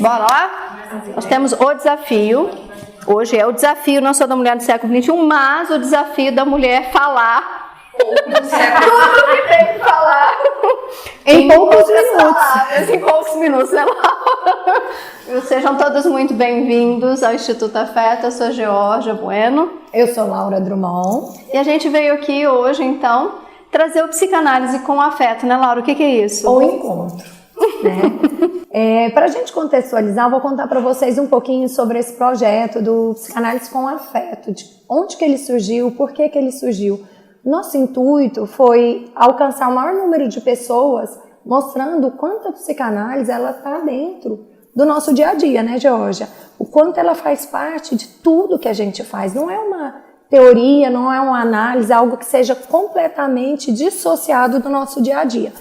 Bora lá? Nós temos o desafio. Hoje é o desafio não só da mulher do século XXI, mas o desafio da mulher falar tudo que tem que falar em poucos minutos. Em poucos minutos, né, Laura? Sejam todos muito bem-vindos ao Instituto Afeto. Eu sou Georgia Bueno. Eu sou Laura Drummond. E a gente veio aqui hoje, então, trazer o psicanálise com afeto, né, Laura? O que é isso? O encontro, né? Para a gente contextualizar, eu vou contar para vocês um pouquinho sobre esse projeto do Psicanálise com Afeto, de onde que ele surgiu, por que que ele surgiu. Nosso intuito foi alcançar o maior número de pessoas, mostrando o quanto a psicanálise ela está dentro do nosso dia a dia, né, Georgia? O quanto ela faz parte de tudo que a gente faz. Não é uma teoria, não é uma análise, é algo que seja completamente dissociado do nosso dia a dia.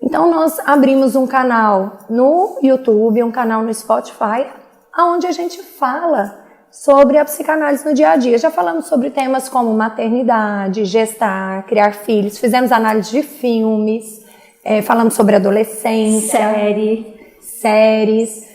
Então, nós abrimos um canal no YouTube, um canal no Spotify, onde a gente fala sobre a psicanálise no dia a dia. Já falamos sobre temas como maternidade, gestar, criar filhos, fizemos análise de filmes, falamos sobre adolescência, séries,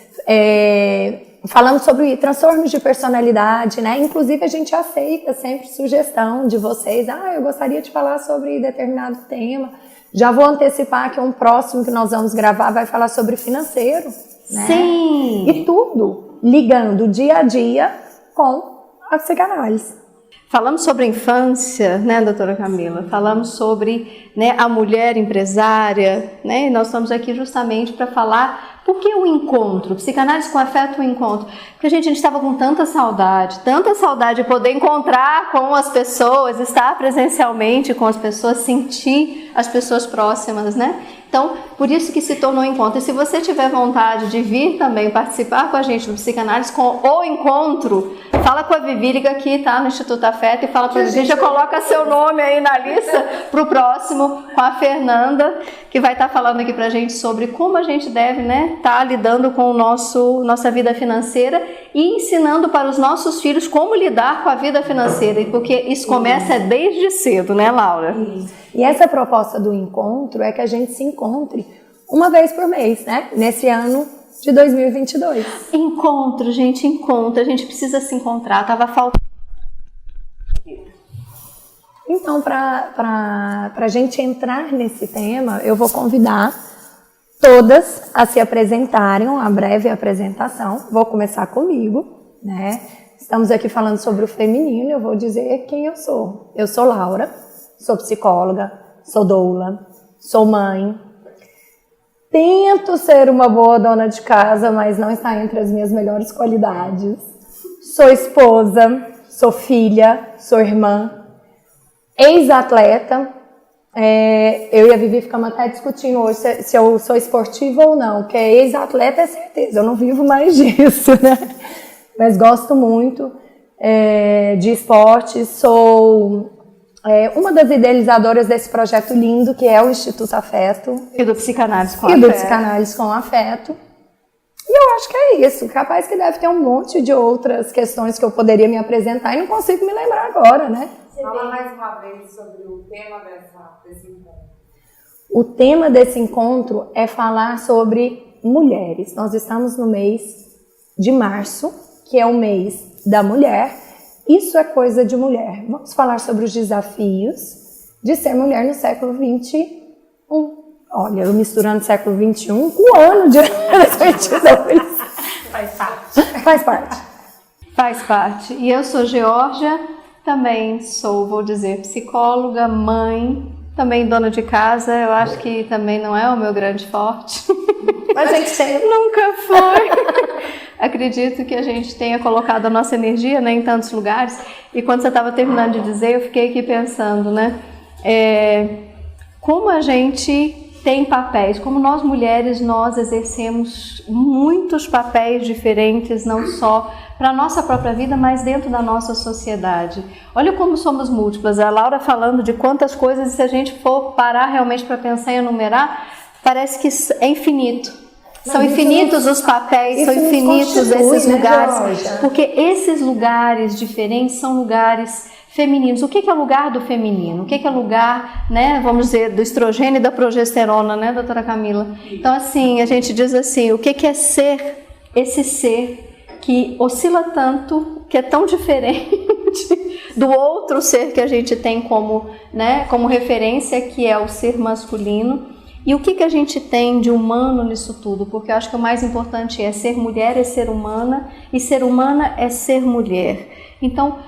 falamos sobre transtornos de personalidade, né? Inclusive a gente aceita sempre sugestão de vocês. Eu gostaria de falar sobre determinado tema. Já vou antecipar que um próximo que nós vamos gravar vai falar sobre financeiro, né? Sim! E tudo ligando o dia a dia com a psicanálise. Falamos sobre a infância, né, doutora Camila? Falamos sobre, né, a mulher empresária, né? E nós estamos aqui justamente para falar por que o encontro, psicanálise com afeto, o encontro. Porque a gente estava com tanta saudade de poder encontrar com as pessoas, estar presencialmente com as pessoas, sentir as pessoas próximas, né? Então, por isso que se tornou encontro. E se você tiver vontade de vir também participar com a gente do Psicanálise com o encontro, fala com a Vivi, liga aqui, tá? No Instituto Afeto e fala pra gente, já coloca seu nome aí na lista pro próximo, com a Fernanda, que vai estar falando aqui pra gente sobre como a gente deve, né, tá lidando com nossa vida financeira e ensinando para os nossos filhos como lidar com a vida financeira, porque isso começa desde cedo, né, Laura? E essa proposta do encontro é que a gente se encontre uma vez por mês, né? Nesse ano de 2022. Encontro, gente, encontro. A gente precisa se encontrar. Tava faltando. Então, para a gente entrar nesse tema, eu vou convidar todas a se apresentarem, uma breve apresentação. Vou começar comigo, né? Estamos aqui falando sobre o feminino, eu vou dizer quem eu sou. Eu sou Laura, sou psicóloga, sou doula, sou mãe. Tento ser uma boa dona de casa, mas não está entre as minhas melhores qualidades. Sou esposa, sou filha, sou irmã, ex-atleta. Eu e a Vivi ficamos até discutindo hoje se eu sou esportiva ou não, porque ex-atleta é certeza, eu não vivo mais disso, né? Mas gosto muito de esporte, sou uma das idealizadoras desse projeto lindo que é o Instituto Afeto. E do Psicanálise com Afeto. E do Psicanálise com Afeto. E eu acho que é isso. Capaz que deve ter um monte de outras questões que eu poderia me apresentar e não consigo me lembrar agora, né? Fala mais uma vez sobre o tema desse encontro. O tema desse encontro é falar sobre mulheres. Nós estamos no mês de março, que é o mês da mulher. Isso é coisa de mulher. Vamos falar sobre os desafios de ser mulher no século XXI. Olha, eu misturando século XXI com o ano de 2022. Faz parte. Faz parte. Faz parte. E eu sou Georgia, também sou, vou dizer, psicóloga, mãe, também dona de casa. Eu acho que também não é o meu grande forte. Mas a gente tem... Nunca foi. Acredito que a gente tenha colocado a nossa energia, né, em tantos lugares. E quando você estava terminando de dizer, eu fiquei aqui pensando, né? Como a gente tem papéis, como nós mulheres, nós exercemos muitos papéis diferentes, não só para a nossa própria vida, mas dentro da nossa sociedade. Olha como somos múltiplas. A Laura falando de quantas coisas, e se a gente for parar realmente para pensar e enumerar, parece que é infinito. São infinitos os papéis, são infinitos esses lugares, porque esses lugares diferentes são lugares femininos. O que é o lugar do feminino? O que é o lugar, né, vamos dizer, do estrogênio e da progesterona, né, doutora Camila? Então, assim, a gente diz assim, o que é ser esse ser que oscila tanto, que é tão diferente do outro ser que a gente tem como, né, como referência, que é o ser masculino. E o que a gente tem de humano nisso tudo? Porque eu acho que o mais importante é ser mulher é ser humana, e ser humana é ser mulher. Então,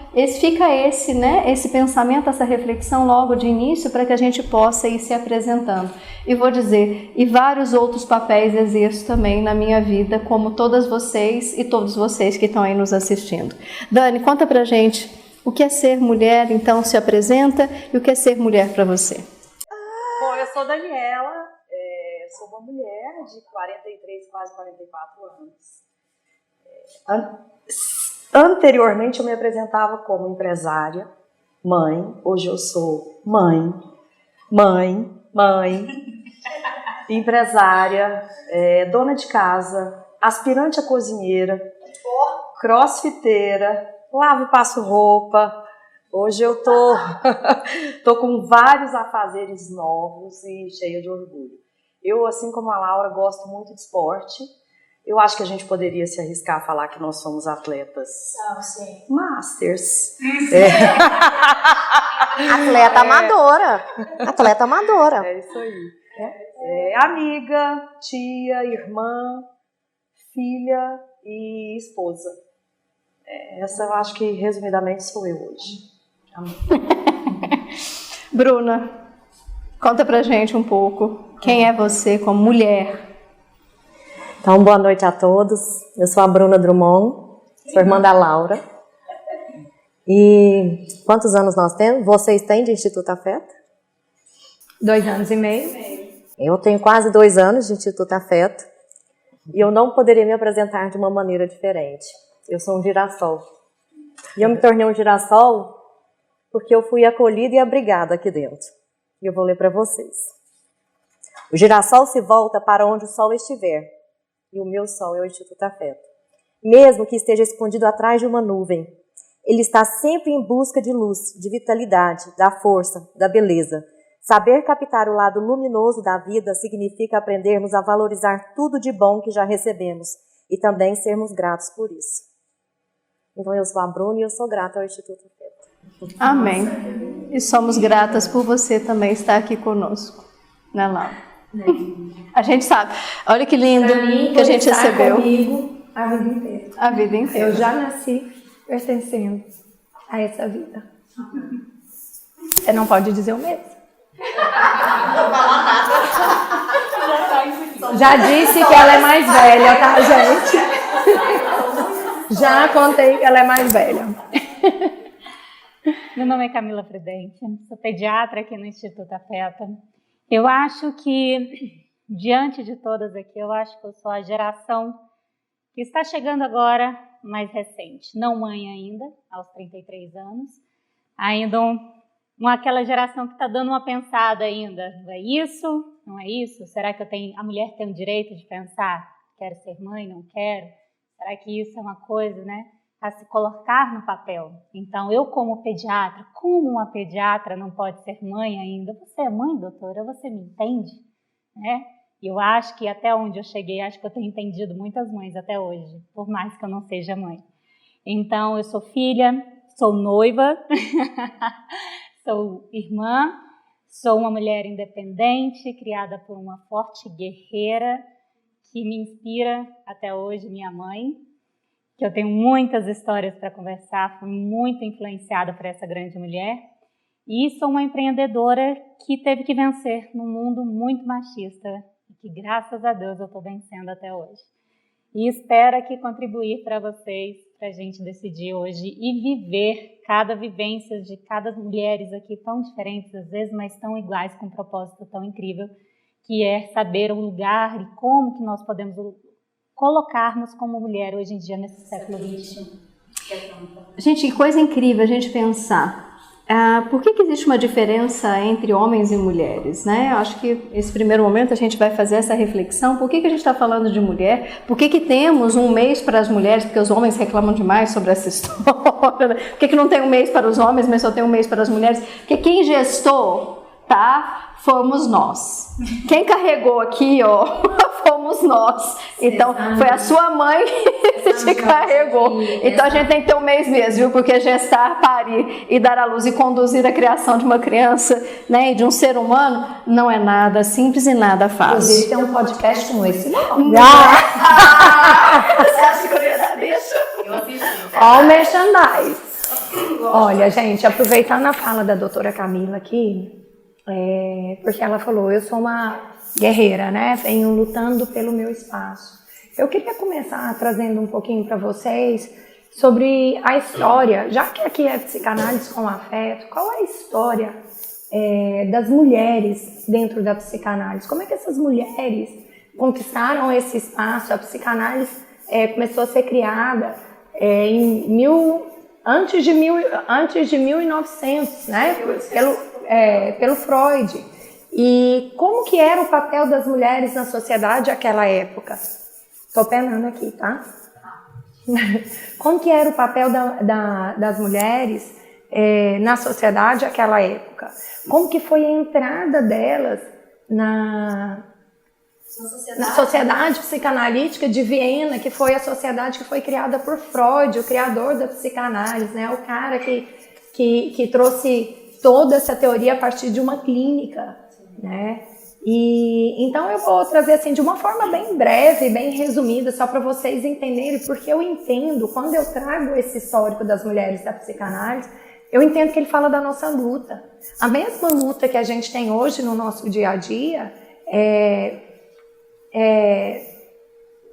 fica esse pensamento, essa reflexão logo de início, para que a gente possa ir se apresentando. E vou dizer, e vários outros papéis exerço também na minha vida, como todas vocês e todos vocês que estão aí nos assistindo. Dani, conta pra gente o que é ser mulher, então se apresenta, e o que é ser mulher para você. Bom, eu sou Daniela, sou uma mulher de 43, quase 44 anos. Anteriormente eu me apresentava como empresária, mãe. Hoje eu sou mãe, empresária, dona de casa, aspirante a cozinheira, crossfiteira, lavo e passo roupa. Hoje eu tô com vários afazeres novos e cheia de orgulho. Eu, assim como a Laura, gosto muito de esporte. Eu acho que a gente poderia se arriscar a falar que nós somos atletas masters. Atleta amadora. Atleta amadora. É isso aí. Amiga, tia, irmã, filha e esposa. Essa eu acho que resumidamente sou eu hoje. Bruna, conta pra gente um pouco quem é você como mulher. Então, boa noite a todos. Eu sou a Bruna Drummond, sou irmã da Laura. E quantos anos nós temos? Vocês têm de Instituto Afeto? 2 anos e meio. Eu tenho quase 2 anos de Instituto Afeto. E eu não poderia me apresentar de uma maneira diferente. Eu sou um girassol. E eu me tornei um girassol porque eu fui acolhida e abrigada aqui dentro. E eu vou ler para vocês. O girassol se volta para onde o sol estiver. E o meu sol é o Instituto Afeto. Mesmo que esteja escondido atrás de uma nuvem, ele está sempre em busca de luz, de vitalidade, da força, da beleza. Saber captar o lado luminoso da vida significa aprendermos a valorizar tudo de bom que já recebemos e também sermos gratos por isso. Então eu sou a Bruna e eu sou grata ao Instituto Afeto. Amém. E somos gratas por você também estar aqui conosco, né, Laura? A gente sabe. Olha que lindo que a gente recebeu. Comigo a vida inteira. A vida inteira. Eu já nasci pertencendo a essa vida. Você não pode dizer o mesmo. Já disse que ela é mais velha, tá, gente? Já contei que ela é mais velha. Meu nome é Camila Prudente, sou pediatra aqui no Instituto Afeto. Eu acho que, diante de todas aqui, eu acho que eu sou a geração que está chegando agora mais recente. Não mãe ainda, aos 33 anos. Ainda aquela geração que está dando uma pensada ainda. Não é isso? Não é isso? Será que a mulher tem o direito de pensar? Quero ser mãe? Não quero? Será que isso é uma coisa, né? A se colocar no papel. Então, eu como uma pediatra não pode ser mãe ainda? Você é mãe, doutora? Você me entende? Né? E eu acho que até onde eu cheguei, acho que eu tenho entendido muitas mães até hoje, por mais que eu não seja mãe. Então, eu sou filha, sou noiva, sou irmã, sou uma mulher independente, criada por uma forte guerreira que me inspira até hoje, minha mãe, que eu tenho muitas histórias para conversar, fui muito influenciada por essa grande mulher. E sou uma empreendedora que teve que vencer num mundo muito machista, e que graças a Deus eu estou vencendo até hoje. E espero aqui contribuir para vocês, para a gente decidir hoje e viver cada vivência de cada mulheres aqui tão diferentes, às vezes, mas tão iguais, com um propósito tão incrível, que é saber o lugar e como que nós podemos colocarmos como mulher hoje em dia nesse século XXI. Gente, que coisa incrível a gente pensar. Por que existe uma diferença entre homens e mulheres, né? Eu acho que esse primeiro momento a gente vai fazer essa reflexão. Por que a gente está falando de mulher? Por que temos um mês para as mulheres? Porque os homens reclamam demais sobre essa história. Né? Por que não tem um mês para os homens, mas só tem um mês para as mulheres? Porque quem gestou tá? Fomos nós. Quem carregou aqui, ó, fomos nós. Então, foi a sua mãe que te carregou. Então, a gente tem que ter um mês mesmo, viu? Porque gestar, parir e dar à luz e conduzir a criação de uma criança, né, e de um ser humano, não é nada simples e nada fácil. Inclusive, tem um podcast com esse nome. Você acha que eu ia dar isso? Ó, o merchandise. Olha, gente, aproveitando a fala da doutora Camila aqui, porque ela falou, eu sou uma guerreira, né? Venho lutando pelo meu espaço. Eu queria começar trazendo um pouquinho para vocês sobre a história, já que aqui é psicanálise com afeto, qual é a história das mulheres dentro da psicanálise? Como é que essas mulheres conquistaram esse espaço? A psicanálise começou a ser criada antes de 1900, né? Pelo Freud. E como que era o papel das mulheres na sociedade naquela época? Tô penando aqui, tá? Como que era o papel das mulheres na sociedade naquela época? Como que foi a entrada delas na Sociedade Psicanalítica de Viena, que foi a sociedade que foi criada por Freud, o criador da psicanálise, né? O cara que trouxe toda essa teoria a partir de uma clínica, né? E então eu vou trazer assim de uma forma bem breve, bem resumida, só para vocês entenderem, porque eu entendo, quando eu trago esse histórico das mulheres da psicanálise, eu entendo que ele fala da nossa luta. A mesma luta que a gente tem hoje no nosso dia a dia,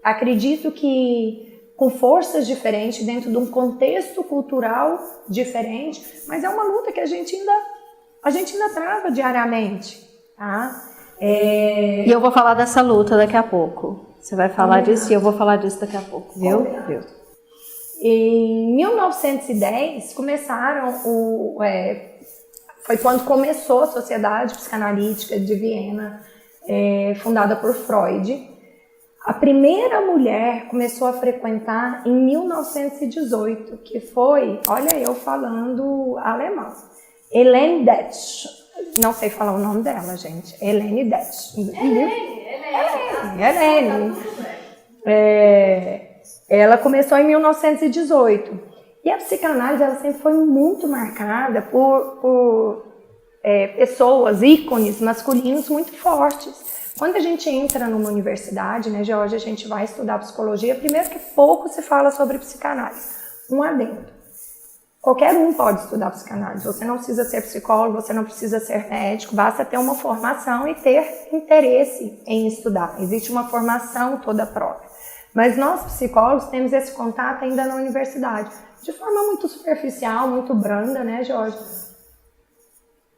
acredito que com forças diferentes, dentro de um contexto cultural diferente, mas é uma luta que a gente ainda trava diariamente, tá? E eu vou falar dessa luta daqui a pouco. Você vai falar disso e eu vou falar disso daqui a pouco, viu? Em 1910 foi quando começou a Sociedade Psicanalítica de Viena, fundada por Freud. A primeira mulher começou a frequentar em 1918, que foi, olha eu falando alemão, Helene Detsch. Não sei falar o nome dela, gente. Helene Detsch. Helene. Ela começou em 1918. E a psicanálise ela sempre foi muito marcada por pessoas, ícones masculinos muito fortes. Quando a gente entra numa universidade, né, Georgia, a gente vai estudar psicologia, primeiro que pouco se fala sobre psicanálise. Um adendo. Qualquer um pode estudar psicanálise. Você não precisa ser psicólogo, você não precisa ser médico, basta ter uma formação e ter interesse em estudar. Existe uma formação toda própria. Mas nós, psicólogos, temos esse contato ainda na universidade. De forma muito superficial, muito branda, né, Jorge?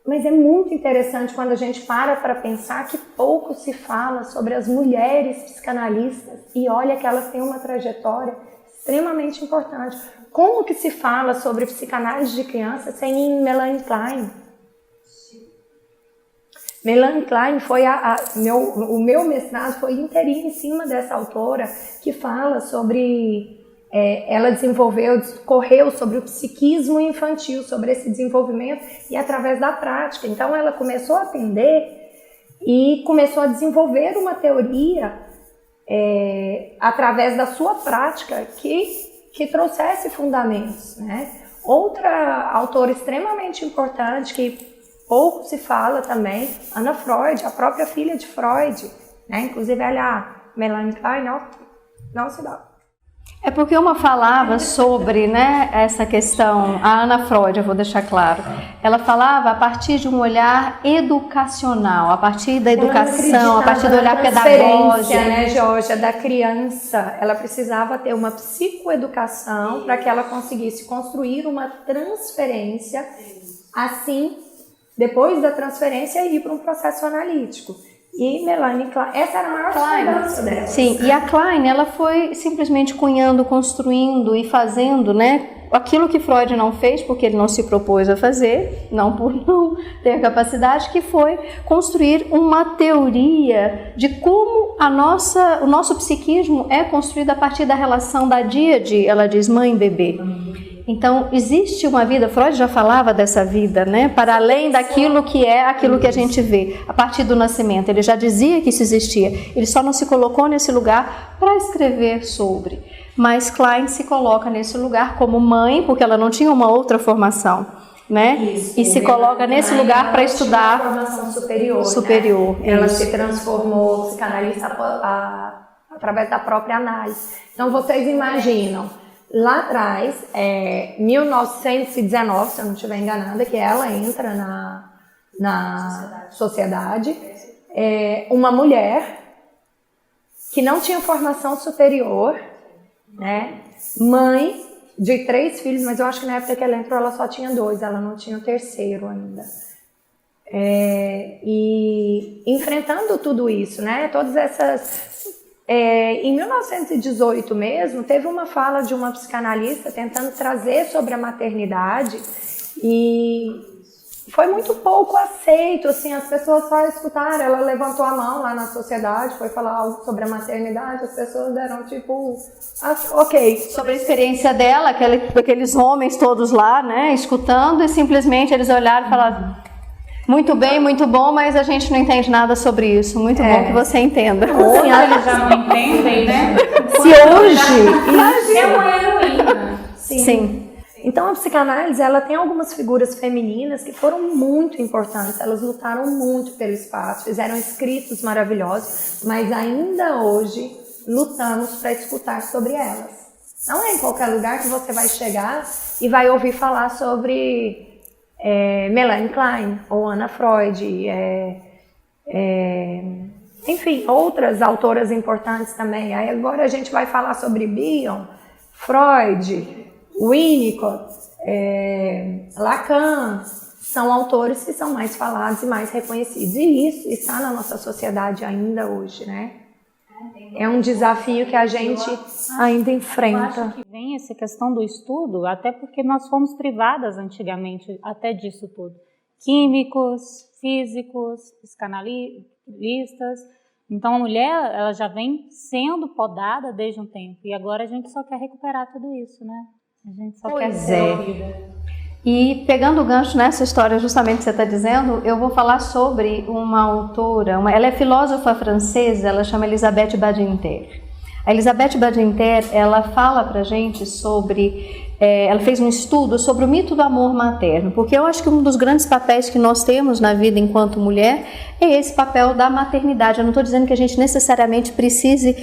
Mas é muito interessante quando a gente para pensar que pouco se fala sobre as mulheres psicanalistas e olha que elas têm uma trajetória extremamente importante. Como que se fala sobre psicanálise de criança sem Melanie Klein? Melanie Klein foi o meu mestrado foi inteirinho em cima dessa autora que fala sobre ela correu sobre o psiquismo infantil, sobre esse desenvolvimento e através da prática. Então ela começou a atender e começou a desenvolver uma teoria através da sua prática que trouxesse fundamentos, né? Outra autora extremamente importante que pouco se fala também, Anna Freud, a própria filha de Freud, né? Inclusive ela, Melanie Klein, não se dá. É porque uma falava sobre, né, essa questão, a Anna Freud, eu vou deixar claro, ela falava a partir de um olhar educacional, a partir da educação, a partir do olhar pedagógico. Né, Georgia, da criança, ela precisava ter uma psicoeducação para que ela conseguisse construir uma transferência, assim, depois da transferência, ir para um processo analítico. E Melanie Klein, essa era a maior esperança dela. Sim, e a Klein, ela foi simplesmente cunhando, construindo e fazendo, né, aquilo que Freud não fez, porque ele não se propôs a fazer, não por não ter capacidade, que foi construir uma teoria de como o nosso psiquismo é construído a partir da relação da díade, ela diz mãe-bebê. Então, existe uma vida, Freud já falava dessa vida, né? Para além daquilo que é aquilo que a gente vê, a partir do nascimento. Ele já dizia que isso existia, ele só não se colocou nesse lugar para escrever sobre. Mas Klein se coloca nesse lugar como mãe, porque ela não tinha uma outra formação, né? Isso, e se coloca nesse lugar para estudar formação superior. superior. Né? Ela se transformou psicanalista através da própria análise. Então vocês imaginam, lá atrás, 1919, se eu não estiver enganada, que ela entra na sociedade, uma mulher que não tinha formação superior, né? Mãe de 3 filhos, mas eu acho que na época que ela entrou ela só tinha 2, ela não tinha o 3º ainda. E enfrentando tudo isso, né? Todas essas... em 1918 mesmo, teve uma fala de uma psicanalista tentando trazer sobre a maternidade e foi muito pouco aceito, assim, as pessoas só escutaram, ela levantou a mão lá na sociedade, foi falar algo sobre a maternidade, as pessoas deram tipo, ok. Sobre a experiência dela, aqueles homens todos lá, né, escutando, e simplesmente eles olharam e falaram: muito bem, muito bom, mas a gente não entende nada sobre isso. Muito bom que você entenda. Hoje eles já não entendem, né? Se hoje... É uma heroína. Sim. Então a psicanálise, ela tem algumas figuras femininas que foram muito importantes, elas lutaram muito pelo espaço, fizeram escritos maravilhosos, mas ainda hoje lutamos para escutar sobre elas. Não é em qualquer lugar que você vai chegar e vai ouvir falar sobre Melanie Klein ou Anna Freud, enfim, outras autoras importantes também. Aí agora a gente vai falar sobre Bion, Freud, Winnicott, Lacan, são autores que são mais falados e mais reconhecidos. E isso está na nossa sociedade ainda hoje, né? É um desafio que a gente ainda enfrenta. Eu acho que vem essa questão do estudo, até porque nós fomos privadas antigamente até disso tudo. Químicos, físicos, psicanalistas. Então a mulher, ela já vem sendo podada desde um tempo. E agora a gente só quer recuperar tudo isso, né? A gente só quer ser ouvida. E pegando o gancho nessa história justamente que você está dizendo, eu vou falar sobre uma autora, ela é filósofa francesa, ela chama Elisabeth Badinter. A Elisabeth Badinter, ela fala pra gente sobre, ela fez um estudo sobre o mito do amor materno, porque eu acho que um dos grandes papéis que nós temos na vida enquanto mulher é esse papel da maternidade. Eu não estou dizendo que a gente necessariamente precise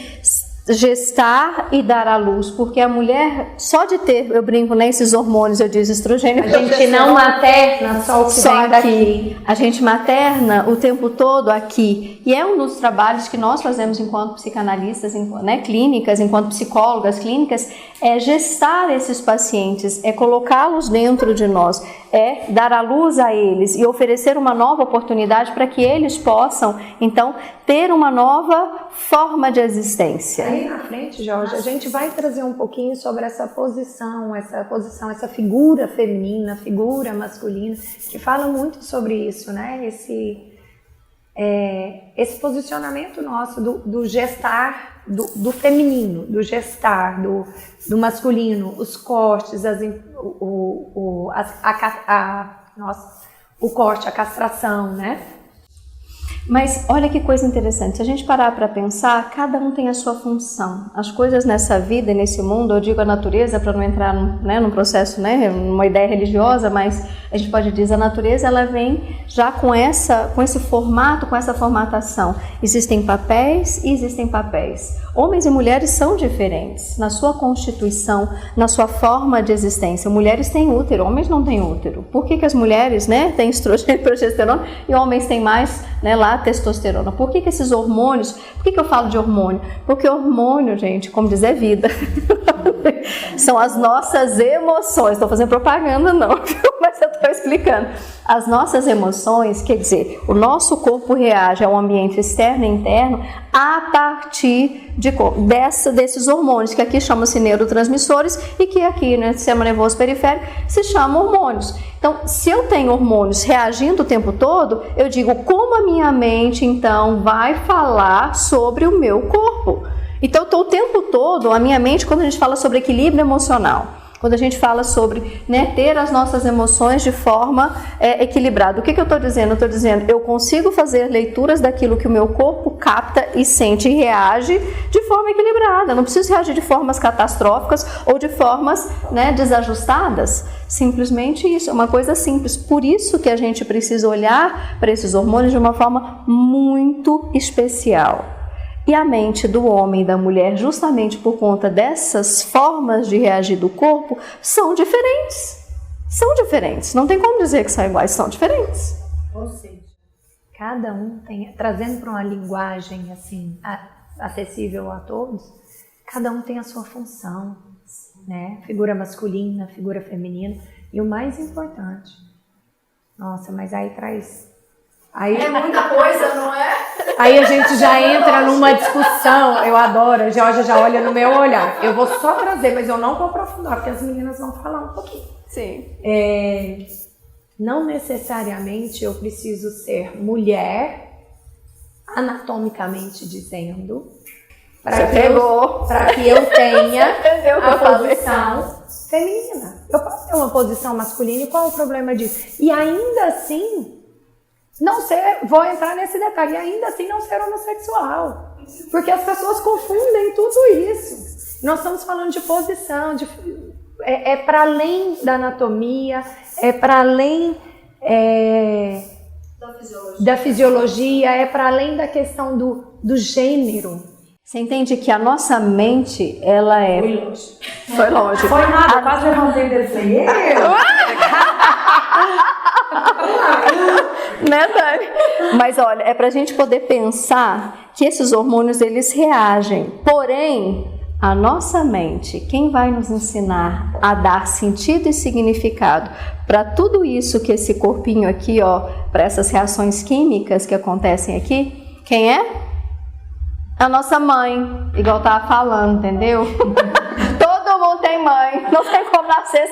gestar e dar à luz, porque a mulher, só de ter, eu brinco, né, esses hormônios, eu disse estrogênio, a gente não materna só o que só vem daqui. A gente materna o tempo todo aqui, e é um dos trabalhos que nós fazemos enquanto psicanalistas, né, clínicas, enquanto psicólogas clínicas, é gestar esses pacientes, é colocá-los dentro de nós, é dar à luz a eles e oferecer uma nova oportunidade para que eles possam, então, ter uma nova forma de existência. Aí na frente, Jorge, a gente vai trazer um pouquinho sobre essa posição, essa figura feminina, figura masculina, que fala muito sobre isso, né? Esse posicionamento nosso do gestar, do feminino, do gestar, do masculino, os cortes, o corte, a castração, né? Mas olha que coisa interessante, se a gente parar para pensar, cada um tem a sua função. As coisas nessa vida e nesse mundo, eu digo a natureza para não entrar num processo, né, numa ideia religiosa, mas a gente pode dizer a natureza, ela vem já com esse formato, com essa formatação. Existem papéis e existem papéis. Homens e mulheres são diferentes na sua constituição, na sua forma de existência. Mulheres têm útero, homens não têm útero. Por que as mulheres, né, têm estrogênio e progesterona e homens têm mais, né, lá testosterona? Por que esses hormônios? Por que eu falo de hormônio? Porque hormônio, gente, como diz, é vida. São as nossas emoções. Estou fazendo propaganda não, mas eu estou explicando. As nossas emoções, quer dizer, o nosso corpo reage ao ambiente externo e interno a partir desses hormônios, que aqui chamam-se neurotransmissores e que aqui no sistema nervoso periférico se chamam hormônios. Então, se eu tenho hormônios reagindo o tempo todo, eu digo como a minha mente, então, vai falar sobre o meu corpo. Então, eu estou o tempo todo, a minha mente, quando a gente fala sobre equilíbrio emocional, quando a gente fala sobre, né, ter as nossas emoções de forma equilibrada. O que eu estou dizendo? Eu estou dizendo, eu consigo fazer leituras daquilo que o meu corpo capta e sente e reage de forma equilibrada. Não preciso reagir de formas catastróficas ou de formas, né, desajustadas. Simplesmente isso, é uma coisa simples. Por isso que a gente precisa olhar para esses hormônios de uma forma muito especial. E a mente do homem e da mulher, justamente por conta dessas formas de reagir do corpo, são diferentes. São diferentes. Não tem como dizer que são iguais, são diferentes. Ou seja, cada um tem, trazendo para uma linguagem assim acessível a todos, cada um tem a sua função, né? Figura masculina, figura feminina. E o mais importante, nossa, mas aí traz... Aí, é muita coisa, não é? Aí a gente já entra numa discussão, eu adoro, a Georgia já olha no meu olhar. Eu vou só trazer, mas eu não vou aprofundar, porque as meninas vão falar um pouquinho. Sim. Não necessariamente eu preciso ser mulher, anatomicamente dizendo, para que eu tenha a posição feminina. Eu posso ter uma posição masculina, e qual é o problema disso? E ainda assim... vou entrar nesse detalhe, e ainda assim não ser homossexual. Porque as pessoas confundem tudo isso. Nós estamos falando de posição, é para além da anatomia, é para além da fisiologia, é para além da questão do gênero. Você entende que a nossa mente, ela é... Foi longe. Foi nada, quase levantei desse. Né, Dani? Mas olha, é pra gente poder pensar que esses hormônios, eles reagem. Porém, a nossa mente, quem vai nos ensinar a dar sentido e significado para tudo isso que esse corpinho aqui, ó, para essas reações químicas que acontecem aqui, quem é? A nossa mãe, igual eu tava falando, entendeu? Todo mundo tem mãe, não tem como nascer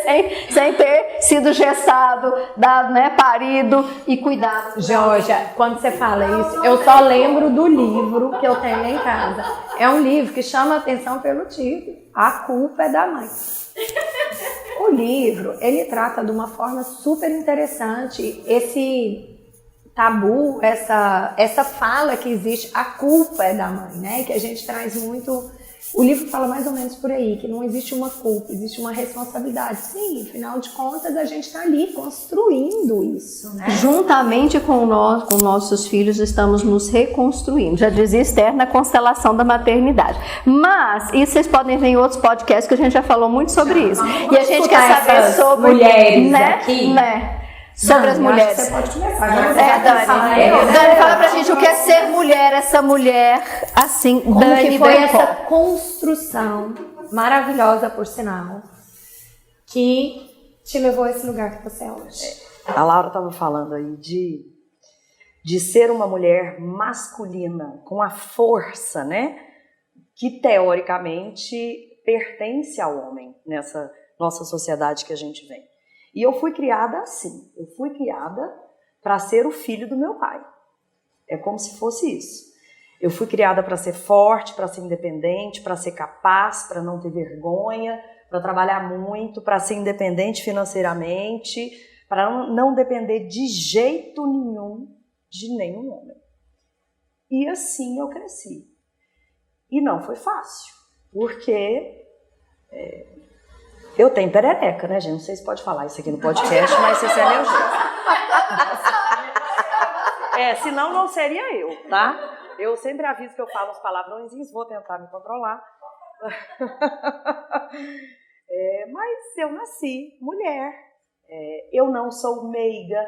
sem ter sido gestado, dado, né, parido e cuidado. Georgia, quando você fala isso, eu só lembro do livro que eu tenho lá em casa. É um livro que chama a atenção pelo título, A Culpa é da Mãe. O livro, ele trata de uma forma super interessante esse tabu, essa fala que existe, a culpa é da mãe, né? Que a gente traz muito... O livro fala mais ou menos por aí, que não existe uma culpa, existe uma responsabilidade. Sim, afinal de contas, a gente está ali construindo isso, né? Juntamente com nossos filhos, estamos nos reconstruindo. Já dizia Esther na constelação da maternidade. Mas, isso vocês podem ver em outros podcasts, que a gente já falou muito sobre isso. E a gente quer saber sobre... mulheres, né? aqui. Né? Sobre Dani, as mulheres. Você pode começar. Dani, fala pra gente o que é ser mulher, essa mulher assim. Como Dani que foi Bencol. essa construção maravilhosa, por sinal, que te levou a esse lugar que você é hoje? A Laura estava falando aí de ser uma mulher masculina, com a força, né? Que teoricamente pertence ao homem nessa nossa sociedade que a gente vem. E eu fui criada assim, eu fui criada para ser o filho do meu pai. É como se fosse isso. Eu fui criada para ser forte, para ser independente, para ser capaz, para não ter vergonha, para trabalhar muito, para ser independente financeiramente, para não depender de jeito nenhum de nenhum homem. E assim eu cresci. E não foi fácil, porque... eu tenho perereca, né, gente? Não sei se pode falar isso aqui no podcast, mas esse é meu jeito. Senão não seria eu, tá? Eu sempre aviso que eu falo uns palavrõezinhos, vou tentar me controlar. Mas eu nasci mulher. Eu não sou meiga,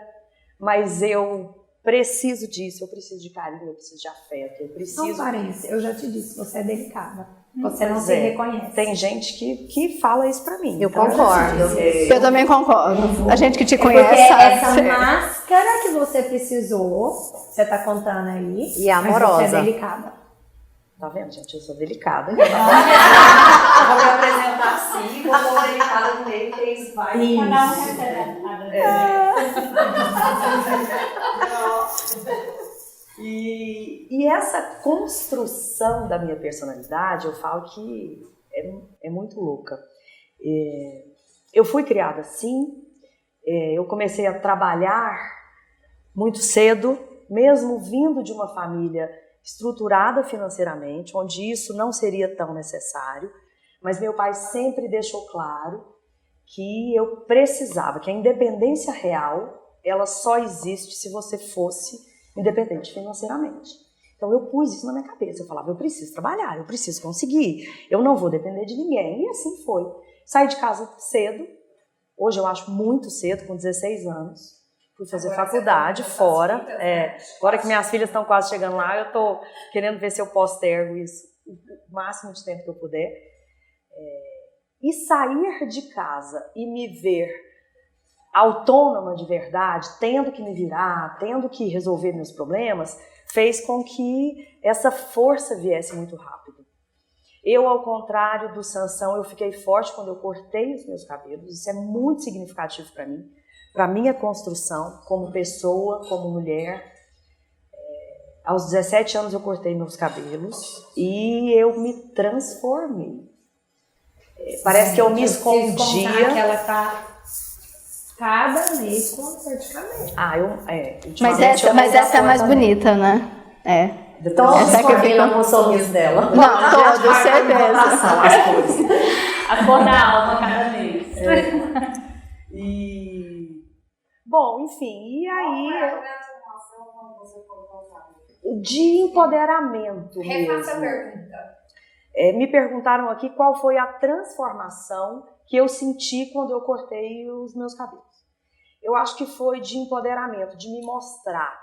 mas eu preciso disso, eu preciso de carinho, eu preciso de afeto, eu preciso... Não parece, eu já te disse, você é delicada. Você não se reconhece. Tem gente que fala isso pra mim. Eu concordo. Eu também concordo. A gente que te Porque conhece sabe. essa máscara que você precisou, você tá contando aí, E amorosa. mas você é delicada. Tá vendo, gente? Eu sou delicada. Eu vou me apresentar assim, vou pôr delicada no meio, que eles vai. E essa construção da minha personalidade, eu falo que é muito louca. Eu fui criada assim, eu comecei a trabalhar muito cedo, mesmo vindo de uma família estruturada financeiramente, onde isso não seria tão necessário, mas meu pai sempre deixou claro que eu precisava, que a independência real, ela só existe se você fosse independente financeiramente. Então eu pus isso na minha cabeça, eu falava, eu preciso trabalhar, eu preciso conseguir, eu não vou depender de ninguém, e assim foi. Saí de casa cedo, hoje eu acho muito cedo, com 16 anos, fui fazer faculdade fora, agora que minhas filhas estão quase chegando lá, eu estou querendo ver se eu postergo isso o máximo de tempo que eu puder. E sair de casa e me ver autônoma de verdade, tendo que me virar, tendo que resolver meus problemas, fez com que essa força viesse muito rápido. Eu, ao contrário do Sansão, eu fiquei forte quando eu cortei os meus cabelos. Isso é muito significativo para mim, para minha construção como pessoa, como mulher. Aos 17 anos eu cortei meus cabelos e eu me transformei. Parece que eu me escondia. Que ela tá cada mês com cor de cabelo. Mas essa é a mais bonita, né? Todos combinam com o sorriso dela. Não, todos, certeza. A cor da alma cada mês. Bom, enfim, e aí... De empoderamento mesmo. Refaça a pergunta. Me perguntaram aqui qual foi a transformação que eu senti quando eu cortei os meus cabelos. Eu acho que foi de empoderamento, de me mostrar.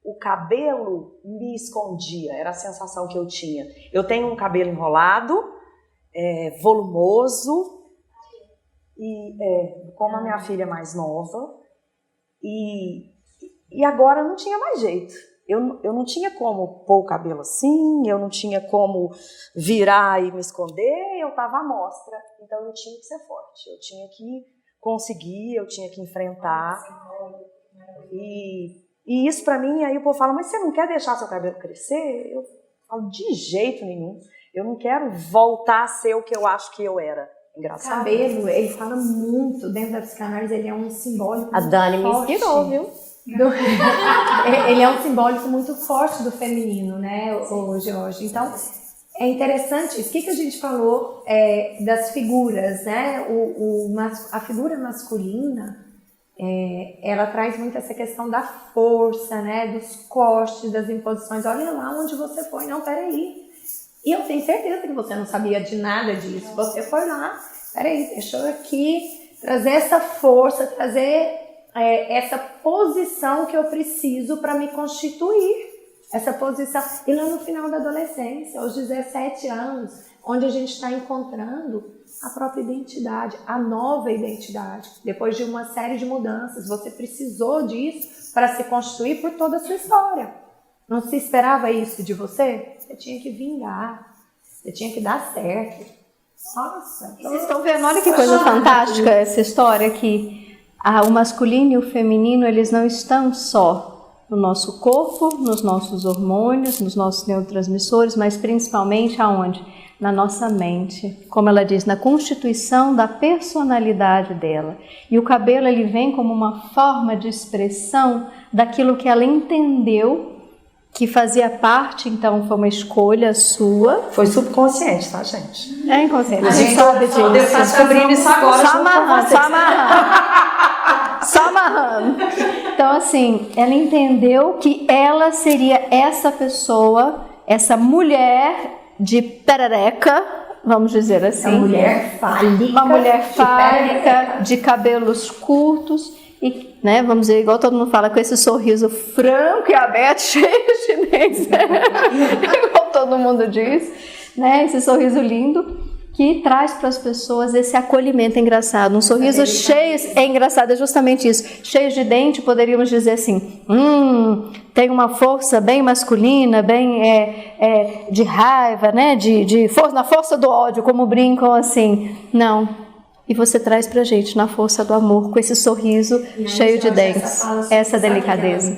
O cabelo me escondia, era a sensação que eu tinha. Eu tenho um cabelo enrolado, volumoso, e como a minha filha mais nova, e agora não tinha mais jeito. Eu não tinha como pôr o cabelo assim, eu não tinha como virar e me esconder, eu estava à mostra. Então eu tinha que ser forte, eu tinha que conseguir, eu tinha que enfrentar. E isso pra mim, aí o povo fala, mas você não quer deixar seu cabelo crescer? Eu falo, de jeito nenhum. Eu não quero voltar a ser o que eu acho que eu era. Engraçado. O cabelo, ele fala muito, dentro da psicanálise, ele é um simbólico. A Dani me forte. inspirou, viu? Ele é um simbólico muito forte do feminino, né, o Jorge? Então, é interessante isso. O que a gente falou das figuras, né? A figura masculina, ela traz muito essa questão da força, né? Dos cortes, das imposições. Olha lá onde você foi. Não, peraí. E eu tenho certeza que você não sabia de nada disso. Você foi lá, peraí, deixa eu aqui trazer essa força, trazer essa posição que eu preciso para me constituir. Essa posição. E lá no final da adolescência, aos 17 anos, onde a gente está encontrando a própria identidade, a nova identidade. Depois de uma série de mudanças, você precisou disso para se constituir por toda a sua história. Não se esperava isso de você? Você tinha que vingar, você tinha que dar certo. Nossa! Vocês estão vendo? Olha que coisa fantástica essa história aqui. O masculino e o feminino, eles não estão só no nosso corpo, nos nossos hormônios, nos nossos neurotransmissores, mas principalmente aonde? Na nossa mente. Como ela diz, na constituição da personalidade dela. E o cabelo, ele vem como uma forma de expressão daquilo que ela entendeu que fazia parte, então foi uma escolha sua. Foi subconsciente, tá, gente? É inconsciente. A gente sabe disso. Eu estou descobrindo isso agora. Só amarrando. Então, assim, ela entendeu que ela seria essa pessoa, essa mulher de perereca, vamos dizer assim. Uma mulher fálica. Uma mulher fálica, de cabelos curtos. E, né, vamos dizer, igual todo mundo fala, com esse sorriso franco e aberto, cheio de dentes, igual todo mundo diz, né, esse sorriso lindo que traz para as pessoas esse acolhimento. engraçado, um sorriso cheio, engraçado, é justamente isso, cheio de dente, poderíamos dizer assim, tem uma força bem masculina, bem de raiva, né, de força, na força do ódio, como brincam assim, não. E você traz pra gente na força do amor, com esse sorriso cheio de dentes, essa delicadeza.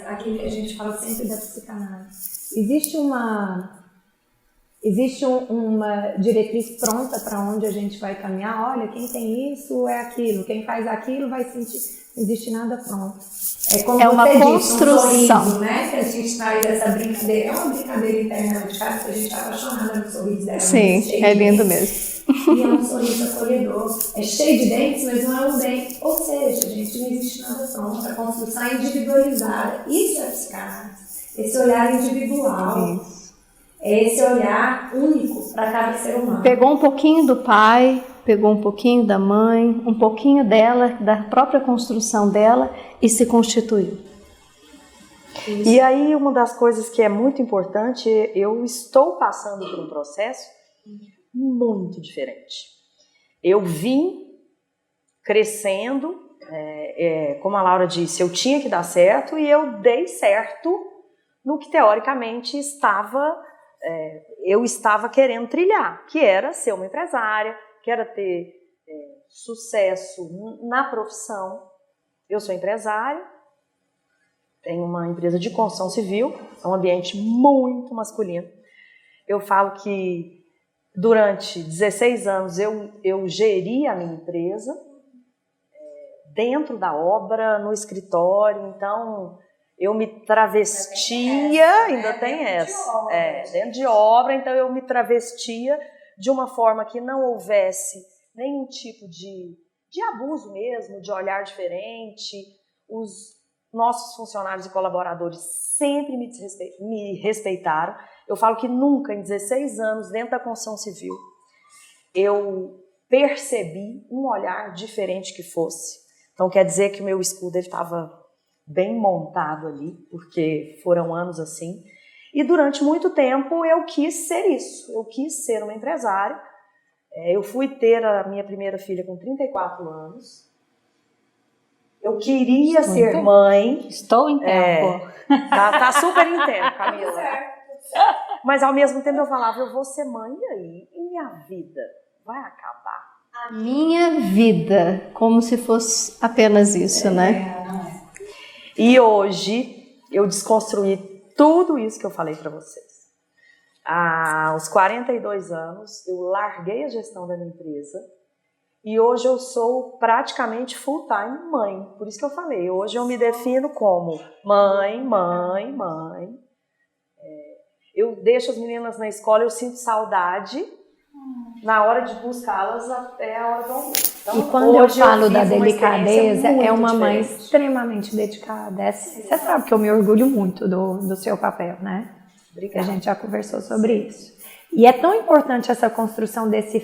Aquilo que a gente fala sempre da psicanálise. Existe uma Existe uma diretriz pronta para onde a gente vai caminhar? Olha, quem tem isso é aquilo, quem faz aquilo vai sentir. Não existe nada pronto. Como é uma construção. Um sorriso, né? Que a gente traz essa brincadeira. É uma brincadeira interna de casa que a gente é apaixonada no sorriso dela. Sim, é lindo mesmo. E é um sorriso acolhedor. É cheio de dentes, mas não é um dente. Ou seja, gente, não existe nada pronto. A construção é individualizada. Isso é psicanálise. Esse olhar individual. É esse olhar único para cada ser humano. Pegou um pouquinho do pai, pegou um pouquinho da mãe, um pouquinho dela, da própria construção dela e se constituiu. Isso. E aí uma das coisas que é muito importante, eu estou passando por um processo muito diferente. Eu vim crescendo, como a Laura disse, eu tinha que dar certo e eu dei certo no que teoricamente eu estava querendo trilhar, que era ser uma empresária, que era ter sucesso na profissão. Eu sou empresária, tenho uma empresa de construção civil, é um ambiente muito masculino. Eu falo que durante 16 anos eu geri a minha empresa, dentro da obra, no escritório, então eu me travestia, ainda tem essa, dentro de obra, então eu me travestia de uma forma que não houvesse nenhum tipo de abuso mesmo, de olhar diferente. Os nossos funcionários e colaboradores sempre me respeitaram. Eu falo que nunca, em 16 anos, dentro da construção civil, eu percebi um olhar diferente que fosse. Então quer dizer que o meu escudo estava bem montado ali, porque foram anos assim. E durante muito tempo eu quis ser isso, eu quis ser uma empresária. Eu fui ter a minha primeira filha com 34 anos. Eu queria ser mãe. Estou em tempo. Tá super em tempo, Camila. Mas ao mesmo tempo eu falava, eu vou ser mãe e aí? E minha vida vai acabar? A minha vida, como se fosse apenas isso, né? E hoje eu desconstruí tudo isso que eu falei para vocês. Aos 42 anos, eu larguei a gestão da minha empresa e hoje eu sou praticamente full-time mãe. Por isso que eu falei, hoje eu me defino como mãe. Eu deixo as meninas na escola, eu sinto saudade na hora de buscá-las até a hora do almoço. Então, e quando eu falo da uma delicadeza, é uma diferente. mãe extremamente dedicada. Você sabe que eu me orgulho muito do seu papel, né? Obrigada. A gente já conversou sobre isso. E é tão importante essa construção desse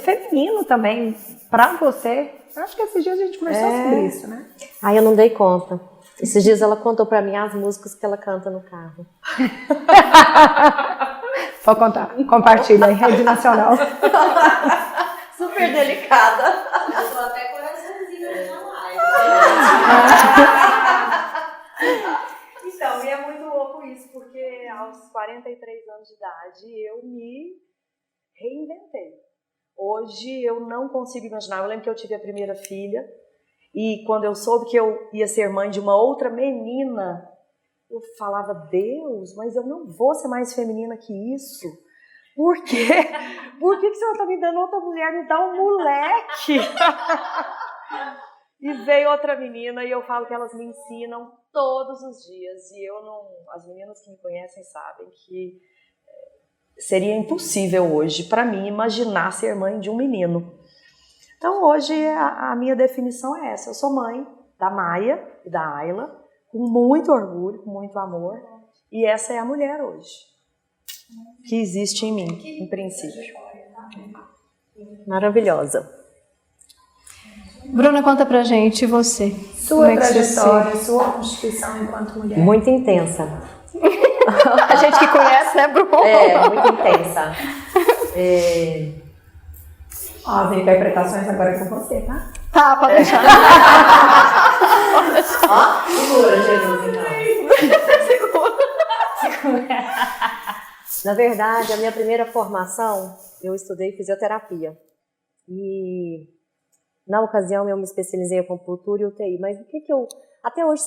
feminino também para você. Eu acho que esses dias a gente conversou sobre isso, né? Eu não dei conta. Esses dias ela contou pra mim as músicas que ela canta no carro. Vou contar. Compartilha em rede nacional. Super delicada. Eu tô até coraçãozinho na live. Então, e é muito louco isso, porque aos 43 anos de idade eu me reinventei. Hoje eu não consigo imaginar. Eu lembro que eu tive a primeira filha e quando eu soube que eu ia ser mãe de uma outra menina, eu falava, Deus, mas eu não vou ser mais feminina que isso. Por quê? Por que o Senhor está me dando outra mulher? Me dá um moleque. E veio outra menina e eu falo que elas me ensinam todos os dias. E eu não... As meninas que me conhecem sabem que seria impossível hoje para mim imaginar ser mãe de um menino. Então hoje a minha definição é essa. Eu sou mãe da Maia e da Ayla, com muito orgulho, com muito amor. E essa é a mulher hoje, que existe em mim, em princípio. Maravilhosa. Bruna, conta pra gente, e você? Sua trajetória, sua constituição enquanto mulher. Muito intensa. A gente que conhece, né, Bruna? Muito intensa. As interpretações agora é com você, tá? Tá, pode deixar. Segura, Jesus, então. Na verdade, a minha primeira formação, eu estudei fisioterapia. E na ocasião eu me especializei em acupuntura e UTI. Mas o que eu... Até hoje,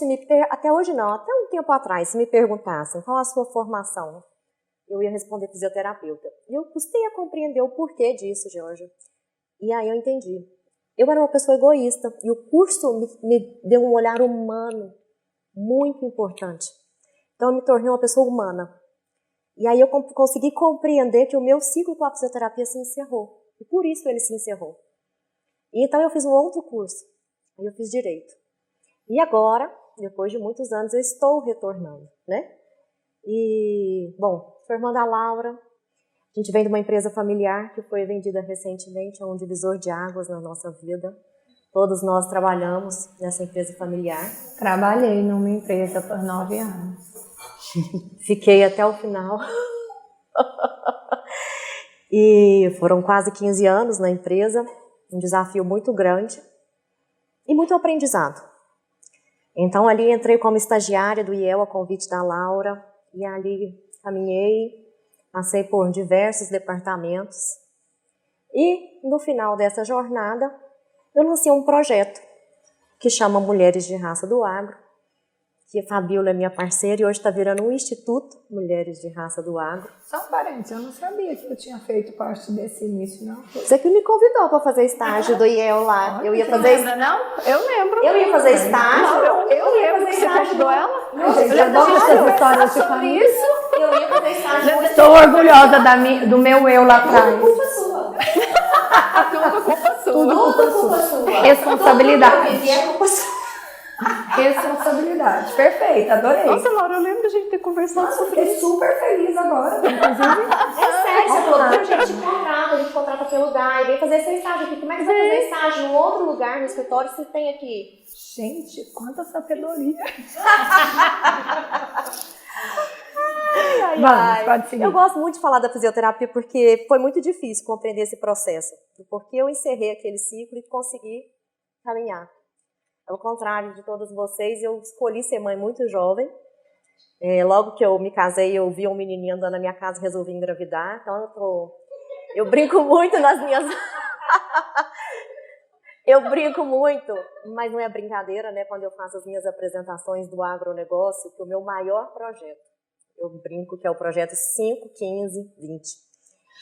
até hoje não, até um tempo atrás, se me perguntassem qual a sua formação, eu ia responder fisioterapeuta. E eu custei a compreender o porquê disso, Georgia. E aí eu entendi. Eu era uma pessoa egoísta e o curso me deu um olhar humano muito importante. Então eu me tornei uma pessoa humana. E aí eu consegui compreender que o meu ciclo com a fisioterapia se encerrou. E por isso ele se encerrou. E então eu fiz um outro curso. Aí eu fiz direito. E agora, depois de muitos anos, eu estou retornando, né? E, bom, sou irmã da Laura. A gente vem de uma empresa familiar que foi vendida recentemente, é um divisor de águas na nossa vida. Todos nós trabalhamos nessa empresa familiar. Trabalhei numa empresa por 9 anos. Fiquei até o final. E foram quase 15 anos na empresa, um desafio muito grande e muito aprendizado. Então ali entrei como estagiária do IEL a convite da Laura e ali caminhei, passei por diversos departamentos e no final dessa jornada eu lancei um projeto que chama Mulheres de Raça do Agro, que a Fabíola é minha parceira e hoje está virando um Instituto Mulheres de Raça do Agro. Só um parênteses, eu não sabia que eu tinha feito parte desse início, não. Você que me convidou para fazer estágio do IEL lá. Eu ia fazer Lembra, não? Eu lembro. Eu ia fazer estágio. Eu lembro que você convidou ela. Gente, eu adoro essas histórias de família. Eu ia fazer estágio. Estou orgulhosa do meu eu lá atrás. Culpa sua. Tudo culpa sua. Tudo Tudo culpa sua. Responsabilidade. E é culpa sua. Responsabilidade. Perfeito, adorei. Nossa, Laura, eu lembro da gente ter conversado sobre Fiquei isso. super feliz agora. Inclusive, É sério, você falou, a gente contrata pelo lugar, e vem fazer seu estágio aqui. Como é que você vai fazer estágio em outro lugar, no escritório, se tem aqui? gente, quanta sabedoria. Vamos, pode seguir. Eu gosto muito de falar da fisioterapia porque foi muito difícil compreender esse processo. Porque eu encerrei aquele ciclo e consegui caminhar. Ao contrário de todas vocês, eu escolhi ser mãe muito jovem. Logo que eu me casei, eu vi um menininho andando na minha casa e resolvi engravidar. Então eu brinco muito nas minhas... Eu brinco muito, mas não é brincadeira, né? Quando eu faço as minhas apresentações do agronegócio, que o meu maior projeto, eu brinco que é o projeto 5, 15, 20,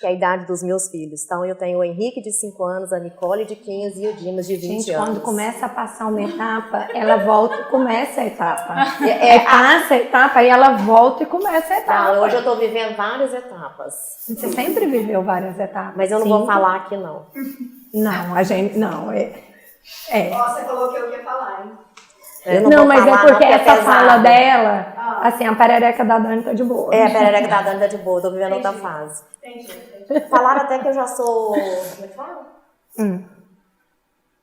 que é a idade dos meus filhos. Então eu tenho o Henrique de 5 anos, a Nicole de 15 e o Dimas de 20 Gente, anos. quando começa a passar uma etapa, ela volta e começa a etapa. Passa a etapa e ela volta e começa a etapa. Não, hoje eu estou vivendo várias etapas. Você sempre viveu várias etapas. Mas eu não vou falar aqui, não. Não, a gente... Não, Você falou que eu ia falar, hein? Eu Não, vou mas falar, é porque não, essa pesado. fala dela, assim, a perereca da Dani tá de boa. É, a perereca da Dani tá de boa, tô vivendo outra fase. Entendi. Falaram até que eu já sou... Como é que fala?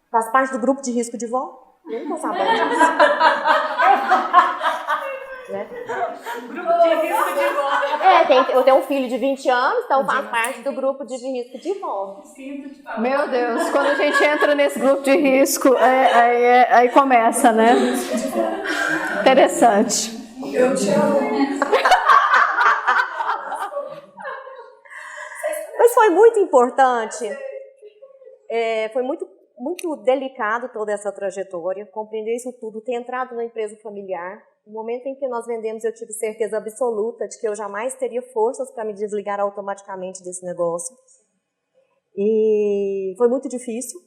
Faz parte do grupo de risco de vó? Eu não tô sabendo disso. Né? Grupo de risco de voz. Eu tenho um filho de 20 anos, então faz parte do grupo de risco de vó. Sinto de falar. Meu Deus, quando a gente entra nesse grupo de risco, aí começa, né? Interessante. Eu te amo. Mas foi muito importante, foi muito delicado toda essa trajetória, compreender isso tudo, ter entrado na empresa familiar. No momento em que nós vendemos, eu tive certeza absoluta de que eu jamais teria forças para me desligar automaticamente desse negócio. E foi muito difícil.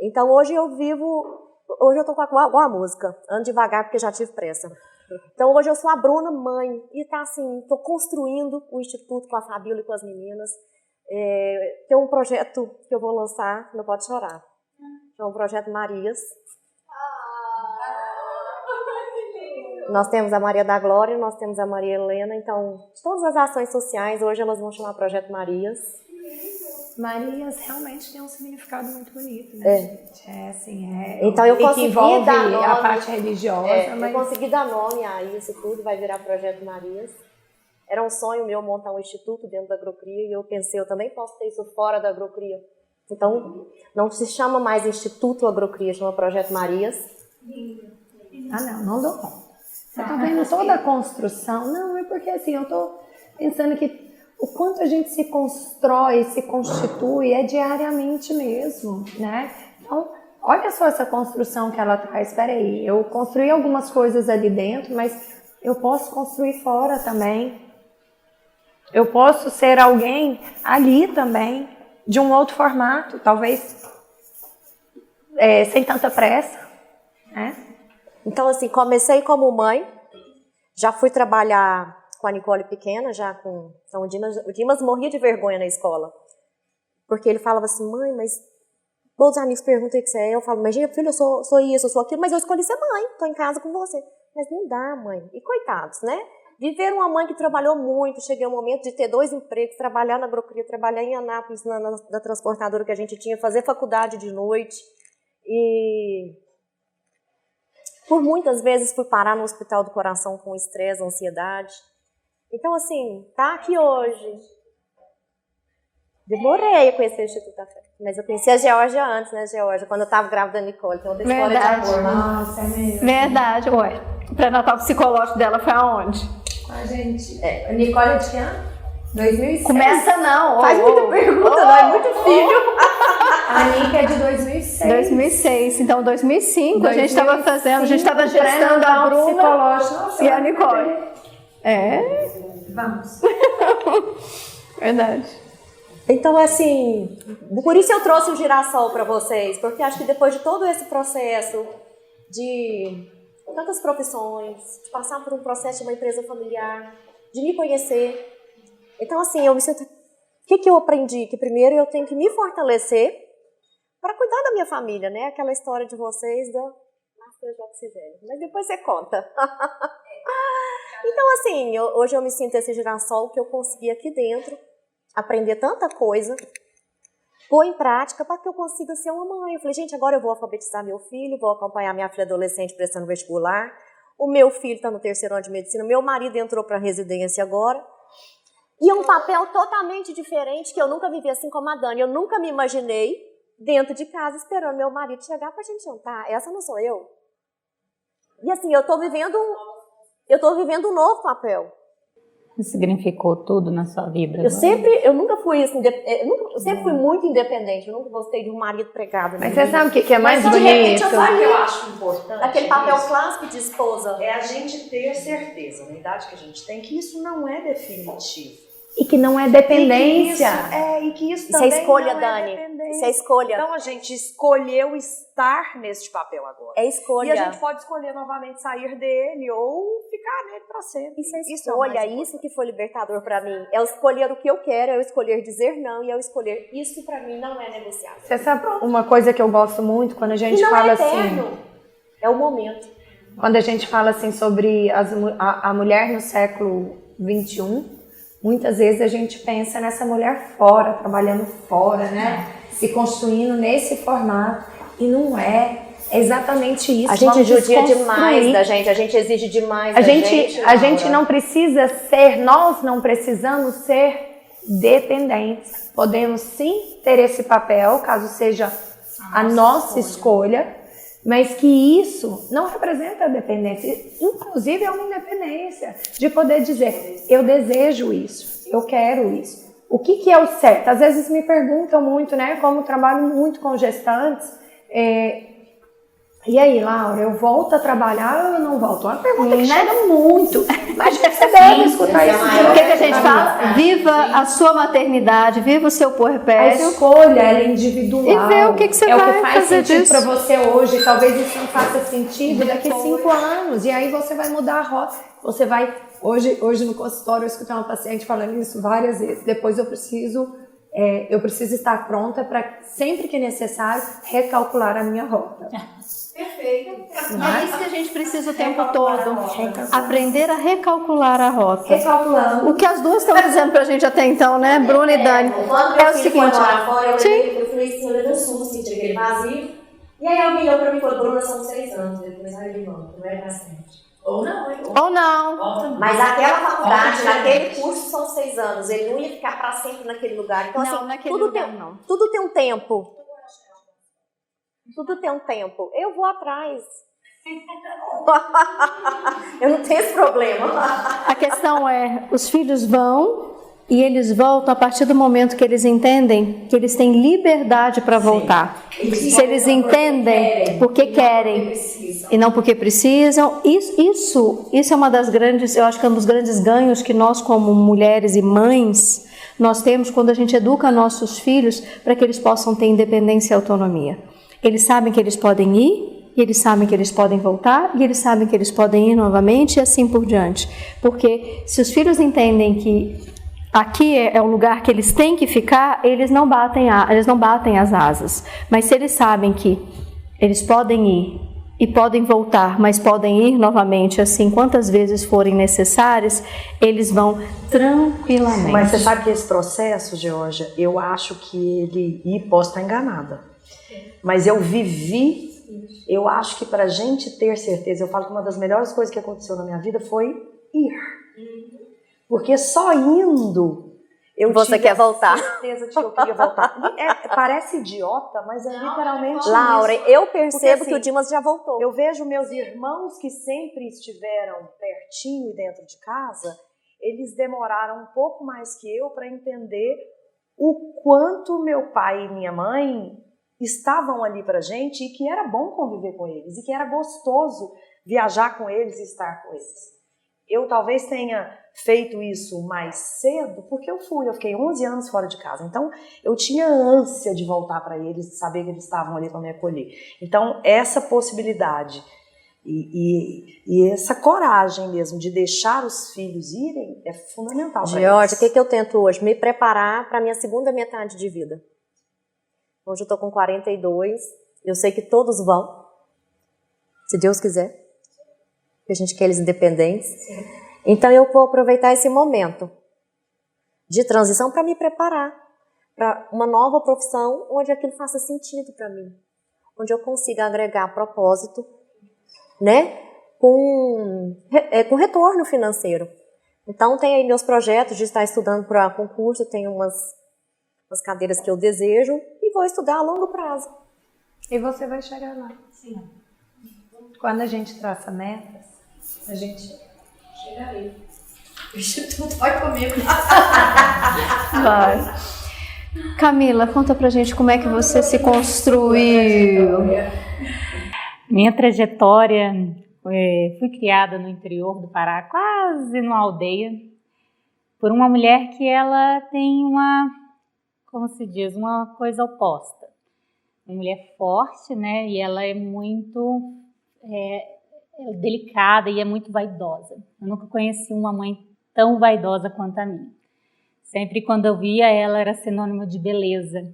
Então hoje eu estou com a música, ando devagar porque já tive pressa. Então hoje eu sou a Bruna mãe e tá assim, estou construindo o Instituto com a Fabíola e com as meninas. Tem um projeto que eu vou lançar, não pode chorar. É um projeto Marias. Nós temos a Maria da Glória, nós temos a Maria Helena, então todas as ações sociais hoje elas vão chamar Projeto Marias. Marias realmente tem um significado muito bonito, né, gente? Então eu e que consegui envolve dar nome, a parte religiosa, mas... Eu consegui dar nome a isso tudo, vai virar Projeto Marias. Era um sonho meu montar um instituto dentro da Agrocria e eu pensei, eu também posso ter isso fora da Agrocria. Então, não se chama mais Instituto Agrocria, chama Projeto Marias. Não dou conta. Você tá vendo toda a construção? Não, é porque assim, eu tô pensando que o quanto a gente se constrói, se constitui, é diariamente mesmo, né? Então, olha só essa construção que ela traz. Espera aí, eu construí algumas coisas ali dentro, mas eu posso construir fora também. Eu posso ser alguém ali também, de um outro formato, talvez sem tanta pressa, né? Então, assim, comecei como mãe, já fui trabalhar com a Nicole pequena, já com... Então, o Dimas morria de vergonha na escola, porque ele falava assim, mãe, mas todos os amigos perguntam o que você é, eu falo, mas filho, eu sou isso, eu sou aquilo, mas eu escolhi ser mãe, estou em casa com você. Mas não dá, mãe. E coitados, né? Viver uma mãe que trabalhou muito, cheguei ao momento de ter 2 empregos, trabalhar na Agrocria, trabalhar em Anápolis, na transportadora que a gente tinha, fazer faculdade de noite. E por muitas vezes fui parar no Hospital do Coração com estresse, ansiedade. Então, assim, tá aqui hoje. Demorei a conhecer o Instituto da Fé. Mas eu conheci a Geórgia antes, né, Geórgia? Quando eu estava grávida da Nicole. Tem outra história de amor. Nossa, é mesmo. Verdade, ué. O pré-natal psicológico dela foi aonde? A gente... A Nicole é de que ano? 2006. Começa não. Faz muita pergunta, não é muito filho. A Nica é de 2006. 2006. Então, 2005, a gente estava fazendo, a gente estava gestando a Bruna psicológico. e a Nicole. É? Vamos. Verdade. Então, assim, por isso eu trouxe o girassol para vocês, porque acho que depois de todo esse processo de tantas profissões, de passar por um processo de uma empresa familiar, de me conhecer, então, assim, eu me sinto... O que eu aprendi? Que primeiro eu tenho que me fortalecer para cuidar da minha família, né? Aquela história de vocês da máscara de oxigênio. Mas depois você conta. Então, assim, hoje eu me sinto esse girassol que eu consegui aqui dentro aprender tanta coisa, pôr em prática para que eu consiga ser uma mãe. Eu falei, gente, agora eu vou alfabetizar meu filho, vou acompanhar minha filha adolescente prestando vestibular, o meu filho está no 3º ano de medicina, meu marido entrou para a residência agora, e é um papel totalmente diferente que eu nunca vivi assim como a Dani. Eu nunca me imaginei dentro de casa esperando meu marido chegar para a gente jantar. Essa não sou eu. E assim, eu estou vivendo um novo papel. Significou tudo na sua vida? Eu nunca fui assim, eu sempre fui muito independente, eu nunca gostei de um marido pregado. Mas você sabe o que é mais bonito? De repente, sabe o que eu acho importante? Aquele papel clássico de esposa. É a gente ter certeza, na idade que a gente tem, que isso não é definitivo. E que não é dependência. E que isso Isso é também escolha, não Dani. é dependência. Isso é escolha. Então a gente escolheu estar neste papel agora. É escolha. E a gente pode escolher novamente sair dele ou ficar nele para sempre. Isso é o escolha, mais isso que foi libertador para mim. É eu escolher o que eu quero, é eu escolher dizer não e é eu escolher. Isso para mim não é negociável. Você sabe uma coisa que eu gosto muito quando a gente fala assim... É o momento. Quando a gente fala assim sobre a mulher no século XXI, muitas vezes a gente pensa nessa mulher fora, trabalhando fora, né? Se construindo nesse formato. E não é. É exatamente isso. A gente judia demais da gente, a gente exige demais da gente. A gente não precisa ser, nós não precisamos ser dependentes. Podemos sim ter esse papel, caso seja a nossa escolha, mas que isso não representa a dependência. Inclusive é uma independência de poder dizer, eu desejo isso, eu quero isso. O que é o certo? Às vezes me perguntam muito, né? Como trabalho muito com gestantes, e aí, Laura, eu volto a trabalhar ou eu não volto? Uma pergunta que chega muito. Mas você deve escutar isso. O que a gente fala? Viva a sua maternidade, viva o seu A puerpério. escolha ela é individual. E ver o que você é vai o que faz fazer sentido disso. para você hoje. Talvez isso não faça sentido daqui a 5 anos. E aí você vai mudar a rota. Você vai... Hoje no consultório eu escutei uma paciente falando isso várias vezes. Depois eu preciso estar pronta para, sempre que necessário, recalcular a minha rota. Perfeito. É isso que a gente precisa o tempo todo. Aprender a recalcular a rota. Recalculando. O que as duas estão dizendo pra gente até então, né, Bruna e Dani? Quando É meu o filho seguinte. foi morar fora, eu Sim. falei assim, eu levei um susto, senti aquele vazio. E aí alguém olhou pra mim e falou, Bruna, são 6 anos. Eu falei, ai, irmão, não é pra sempre. Ou não, hein? Ou não. Mas aquela faculdade, naquele curso, são 6 anos. Ele não ia ficar pra sempre naquele lugar. Então, Não, assim, naquele tudo, lugar, tem, não. tudo tem um tempo. Tudo tem um tempo. Eu vou atrás. Eu não tenho esse problema. A questão é, os filhos vão E eles voltam a partir do momento que eles entendem que eles têm liberdade para voltar. Se eles entendem porque querem e não porque precisam, isso é uma das grandes, eu acho que é um dos grandes ganhos que nós como mulheres e mães, nós temos quando a gente educa nossos filhos para que eles possam ter independência e autonomia. Eles sabem que eles podem ir, e eles sabem que eles podem voltar, e eles sabem que eles podem ir novamente e assim por diante. Porque se os filhos entendem que aqui é o lugar que eles têm que ficar, eles não batem as asas. Mas se eles sabem que eles podem ir e podem voltar, mas podem ir novamente, assim, quantas vezes forem necessárias, eles vão tranquilamente. Mas você sabe que esse processo, Georgia, eu acho que ele, e posso estar enganada, mas eu vivi, eu acho que pra gente ter certeza, eu falo que uma das melhores coisas que aconteceu na minha vida foi ir. Porque só indo eu Você tive quer voltar. certeza de que eu queria voltar. Parece idiota, mas é literalmente Laura, isso. eu percebo Porque, assim, que o Dimas já voltou. Eu vejo meus irmãos que sempre estiveram pertinho dentro de casa, eles demoraram um pouco mais que eu para entender o quanto meu pai e minha mãe estavam ali pra gente e que era bom conviver com eles e que era gostoso viajar com eles e estar com eles. Eu talvez tenha feito isso mais cedo, porque eu fiquei 11 anos fora de casa, então eu tinha ânsia de voltar para eles, de saber que eles estavam ali para me acolher. Então essa possibilidade e essa coragem mesmo de deixar os filhos irem é fundamental para eles. Georgia, o que eu tento hoje? Me preparar para a minha segunda metade de vida. Hoje eu estou com 42, eu sei que todos vão, se Deus quiser. Porque a gente quer eles independentes. Sim. Então eu vou aproveitar esse momento de transição para me preparar para uma nova profissão onde aquilo faça sentido para mim, onde eu consiga agregar propósito, né, com retorno financeiro. Então tem aí meus projetos de estar estudando para concurso, tem umas cadeiras que eu desejo e vou estudar a longo prazo. E você vai chegar lá. Sim. Quando a gente traça metas, a gente chega ali. O Instituto vai comigo. Vai. Camila, conta pra gente como é que você se construiu. Minha trajetória, fui criada no interior do Pará, quase numa aldeia, por uma mulher que ela tem como se diz, uma coisa oposta. Uma mulher forte, né, e ela é muito delicada e é muito vaidosa. Eu nunca conheci uma mãe tão vaidosa quanto a minha. Sempre quando eu via ela era sinônimo de beleza.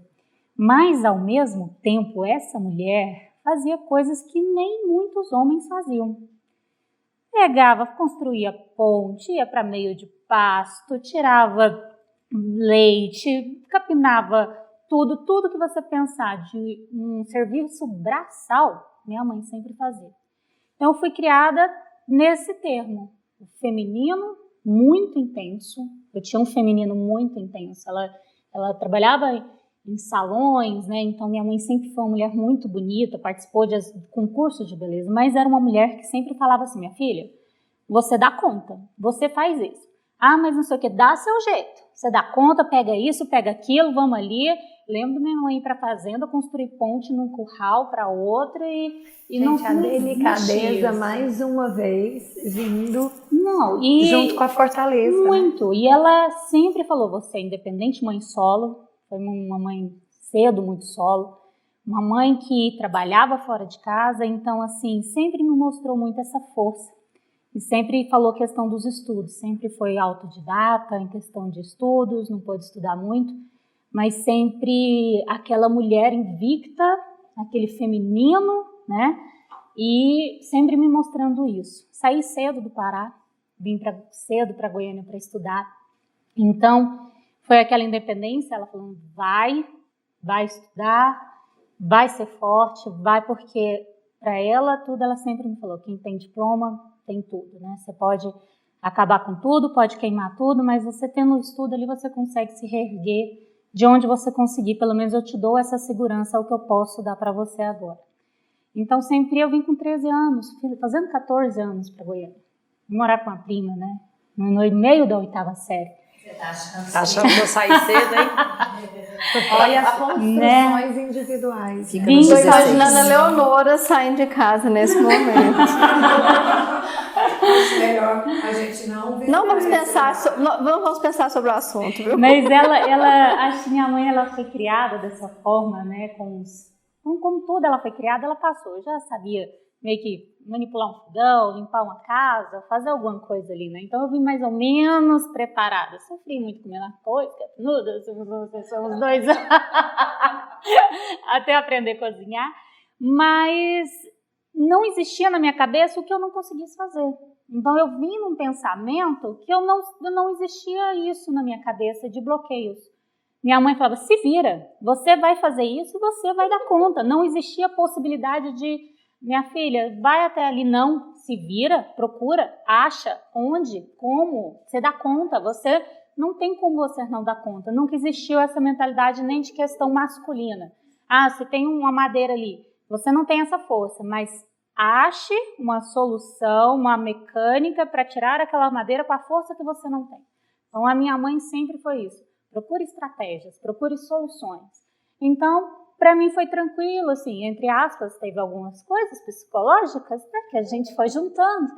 Mas, ao mesmo tempo, essa mulher fazia coisas que nem muitos homens faziam. Pegava, construía ponte, ia para meio de pasto, tirava leite, capinava tudo que você pensar de um serviço braçal, minha mãe sempre fazia. Então, eu fui criada nesse termo, o feminino muito intenso. Eu tinha um feminino muito intenso. Ela trabalhava em salões, né? Então, minha mãe sempre foi uma mulher muito bonita, participou de concursos de beleza, mas era uma mulher que sempre falava assim, minha filha, você dá conta, você faz isso. Ah, mas não sei o que, dá seu jeito. Você dá conta, pega isso, pega aquilo, vamos ali. Lembro da minha mãe ir para a fazenda, construir ponte num curral para outra e gente, não a delicadeza mais uma vez vindo junto com a fortaleza. Muito. Né? E ela sempre falou, você é independente, mãe solo, foi uma mãe cedo, muito solo, uma mãe que trabalhava fora de casa, então assim, sempre me mostrou muito essa força. E sempre falou questão dos estudos, sempre foi autodidata em questão de estudos, não pôde estudar muito, mas sempre aquela mulher invicta, aquele feminino, né? E sempre me mostrando isso. Saí cedo do Pará, vim cedo para Goiânia para estudar. Então, foi aquela independência, ela falando, vai estudar, vai ser forte, vai, porque para ela tudo, ela sempre me falou, quem tem diploma tem tudo, né? Você pode acabar com tudo, pode queimar tudo, mas você tendo o estudo ali, você consegue se reerguer de onde você conseguir. Pelo menos eu te dou essa segurança, é o que eu posso dar para você agora. Então, sempre eu vim com 13 anos, fazendo 14 anos para Goiânia. Vim morar com a prima, né? No meio da 8ª série. Tá achando que eu saí cedo, hein? Olha as construções individuais. Estou imaginando a Leonora saindo de casa nesse momento. Melhor a gente Não vamos pensar sobre o assunto, viu? Mas acho que minha mãe, ela foi criada dessa forma, né, como tudo ela foi criada, ela passou. Eu já sabia meio que manipular um fogão, limpar uma casa, fazer alguma coisa ali, né? Então eu vim mais ou menos preparada. Sofri muito comendo arroz, canudas, somos dois até aprender a cozinhar, mas não existia na minha cabeça o que eu não conseguisse fazer. Então eu vim num pensamento que não existia isso na minha cabeça de bloqueios. Minha mãe falava, se vira, você vai fazer isso e você vai dar conta. Não existia possibilidade de, minha filha, vai até ali, não, se vira, procura, acha, onde, como, você dá conta, você não tem como você não dar conta. Nunca existiu essa mentalidade nem de questão masculina. Ah, se tem uma madeira ali, você não tem essa força, mas ache uma solução, uma mecânica para tirar aquela madeira com a força que você não tem. Então a minha mãe sempre foi isso. Procure estratégias, procure soluções. Então, para mim foi tranquilo, assim, entre aspas, teve algumas coisas psicológicas, né, que a gente foi juntando.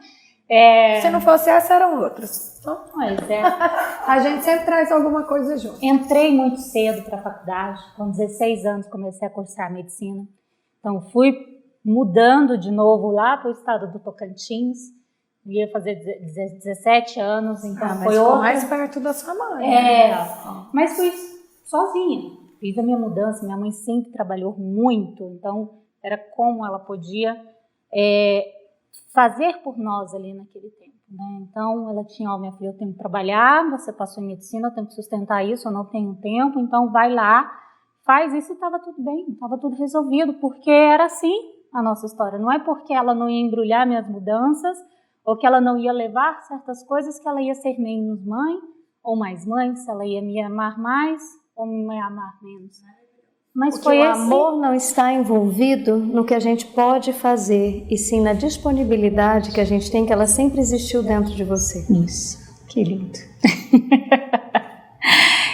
Se não fosse essa, eram outras. Então, Pois é. a gente sempre traz alguma coisa junto. Entrei muito cedo para a faculdade, com 16 anos comecei a cursar medicina. Então, fui mudando de novo lá para o estado do Tocantins. Ia fazer 17 anos, então mas ficou mais perto da sua mãe. Mas fui sozinha. Fiz a minha mudança, minha mãe sempre trabalhou muito, então era como ela podia fazer por nós ali naquele tempo, né? Então ela tinha, minha filha, eu tenho que trabalhar, você passou em medicina, eu tenho que sustentar isso, eu não tenho tempo, então vai lá, faz isso e estava tudo bem, estava tudo resolvido, porque era assim a nossa história. Não é porque ela não ia embrulhar minhas mudanças, ou que ela não ia levar certas coisas, que ela ia ser menos mãe, ou mais mãe, se ela ia me amar mais, ou me amar menos. Mas Porque o amor não está envolvido no que a gente pode fazer, e sim na disponibilidade que a gente tem, que ela sempre existiu dentro de você. Isso, que lindo.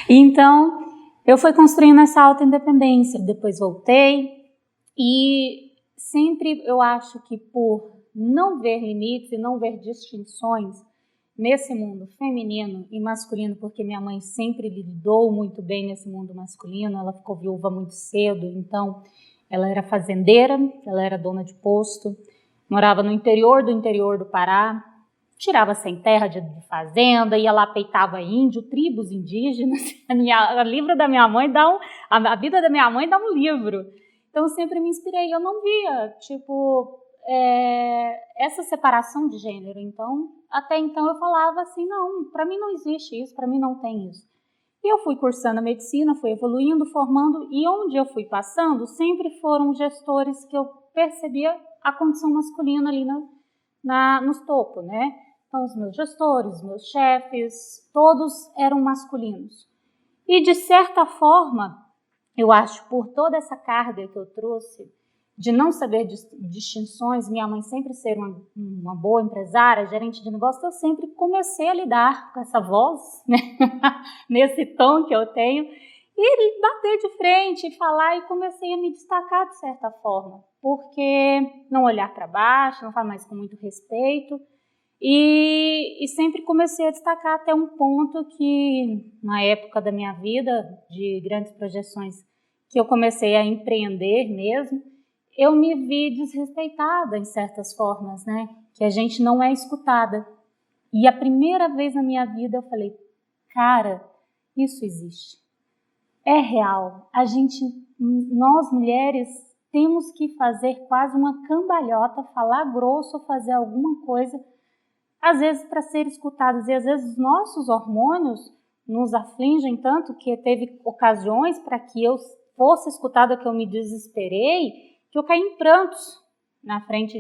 Então, eu fui construindo essa autoindependência, depois voltei, e sempre eu acho que por não ver limites e não ver distinções nesse mundo feminino e masculino, porque minha mãe sempre lidou muito bem nesse mundo masculino, ela ficou viúva muito cedo, então ela era fazendeira, ela era dona de posto, morava no interior do Pará, tirava sem terra de fazenda, ia lá, peitava índio, tribos indígenas. O livro da minha mãe a vida da minha mãe dá um livro. Então eu sempre me inspirei, eu não via, essa separação de gênero. Então, até então eu falava assim, não, para mim não existe isso, para mim não tem isso. E eu fui cursando a medicina, fui evoluindo, formando, e onde eu fui passando, sempre foram gestores que eu percebia a condição masculina ali nos topos, né? Então, os meus gestores, os meus chefes, todos eram masculinos. E, de certa forma, eu acho, por toda essa carga que eu trouxe, de não saber distinções, minha mãe sempre ser uma boa empresária, gerente de negócio, eu sempre comecei a lidar com essa voz, né? Nesse tom que eu tenho, e bater de frente, falar, e comecei a me destacar de certa forma, porque não olhar para baixo, não falar mais com muito respeito, e sempre comecei a destacar até um ponto que, na época da minha vida, de grandes projeções, que eu comecei a empreender mesmo, eu me vi desrespeitada em certas formas, né? Que a gente não é escutada. E a primeira vez na minha vida eu falei, cara, isso existe. É real. Nós mulheres temos que fazer quase uma cambalhota, falar grosso, fazer alguma coisa, às vezes para ser escutadas. E às vezes os nossos hormônios nos afligem tanto que teve ocasiões para que eu fosse escutada, que eu me desesperei, que eu caí em prantos na frente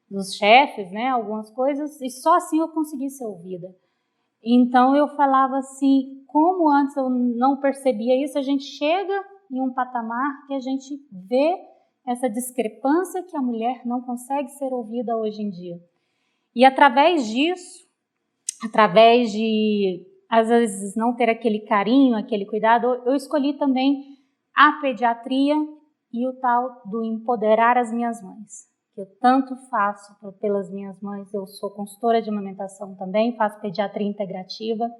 dos chefes, né, algumas coisas, e só assim eu consegui ser ouvida. Então eu falava assim, como antes eu não percebia isso, a gente chega em um patamar que a gente vê essa discrepância que a mulher não consegue ser ouvida hoje em dia. E através disso, através de às vezes não ter aquele carinho, aquele cuidado, eu escolhi também a pediatria e o tal do empoderar as minhas mães. Eu tanto faço pelas minhas mães, eu sou consultora de amamentação também, faço pediatria integrativa.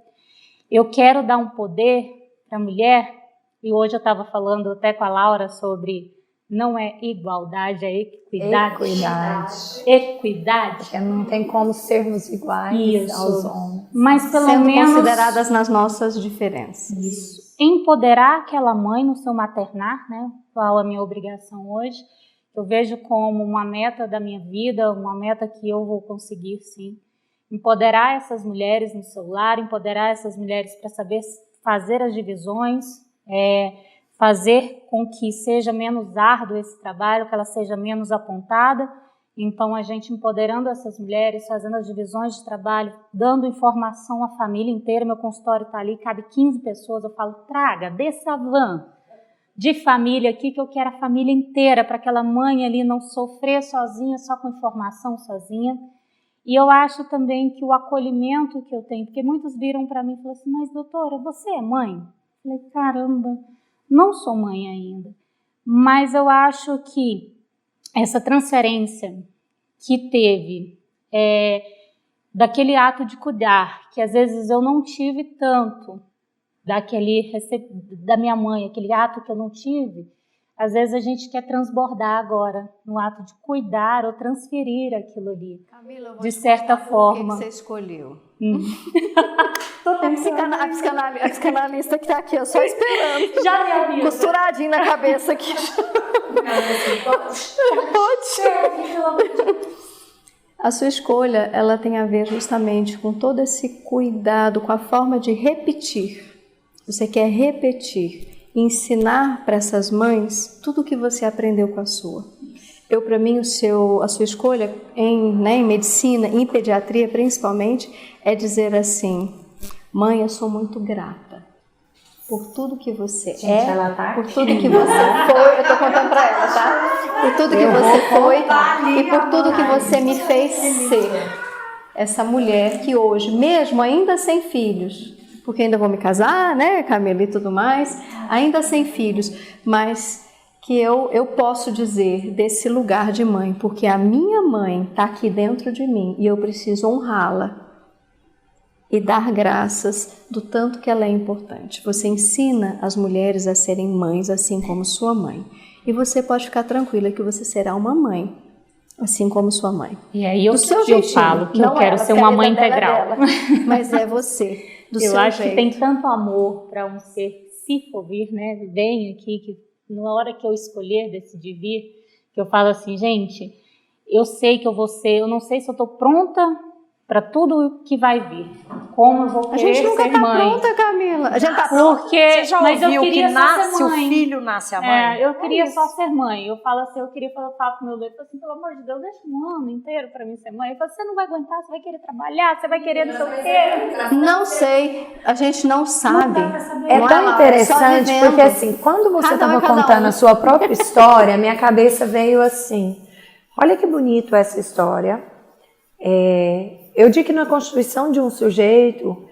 Eu quero dar um poder para a mulher, e hoje eu estava falando até com a Laura sobre, não é igualdade, é equidade. Equidade. Porque não tem como sermos iguais aos homens. Mas pelo Sendo menos consideradas nas nossas diferenças. isso. Empoderar aquela mãe no seu maternar, né? Qual a minha obrigação hoje? Eu vejo como uma meta da minha vida, uma meta que eu vou conseguir, sim. Empoderar essas mulheres no seu lar, empoderar essas mulheres para saber fazer as divisões, fazer com que seja menos árduo esse trabalho, que ela seja menos apontada. Então, a gente empoderando essas mulheres, fazendo as divisões de trabalho, dando informação à família inteira. Meu consultório está ali, cabe 15 pessoas. Eu falo, traga, dessa van de família aqui, que eu quero a família inteira, para aquela mãe ali não sofrer sozinha, só com informação sozinha. E eu acho também que o acolhimento que eu tenho, porque muitos viram para mim e falaram assim, mas doutora, você é mãe? Eu falei, caramba, não sou mãe ainda. Mas eu acho que essa transferência que teve daquele ato de cuidar, que às vezes eu não tive tanto, da minha mãe, aquele ato que eu não tive, às vezes a gente quer transbordar agora no ato de cuidar ou transferir aquilo ali. Camila, eu vou de te certa contar forma. Por que você escolheu? A psicanalista que está aqui, eu só esperando. Já me ouviu. Costuradinho na cabeça aqui. A sua escolha, ela tem a ver justamente com todo esse cuidado, com a forma de repetir. Você quer repetir, ensinar para essas mães tudo o que você aprendeu com a sua. Para mim, a sua escolha em medicina, em pediatria principalmente, é dizer assim, mãe, eu sou muito grata por tudo que você por tudo que você foi, eu estou contando para ela, tá? Por tudo que você foi e por tudo que você me fez ser. Essa mulher que hoje, mesmo ainda sem filhos, porque ainda vou me casar, né, Camila, e tudo mais, ainda sem filhos, mas que eu posso dizer desse lugar de mãe, porque a minha mãe está aqui dentro de mim e eu preciso honrá-la e dar graças do tanto que ela é importante. Você ensina as mulheres a serem mães, assim como sua mãe. E você pode ficar tranquila que você será uma mãe, assim como sua mãe. E aí eu falo que eu quero ser uma mãe integral. Mas é você, do seu jeito. Eu acho que tem tanto amor para um ser, se for vir, né? Vem aqui, que na hora que eu escolher, decidir vir, que eu falo assim, gente, eu sei que eu vou ser, eu não sei se eu estou pronta para tudo que vai vir. Como eu vou querer ser mãe. A gente nunca está pronta, Camila. A gente tá pronta. Você já mas ouviu eu queria que só ser nasce o mãe. filho, nasce a mãe? Eu queria só ser mãe. Eu falo assim, eu queria falar pro meu doido, assim, pelo amor de Deus, deixa um ano inteiro para mim ser mãe. Eu falo, você não vai aguentar, você vai querer trabalhar, você vai querer não sei o quê. Não sei, a gente não sabe. É tão interessante, porque assim, quando você estava contando a sua própria história, minha cabeça veio assim, olha que bonito essa história. Eu digo que na constituição de um sujeito,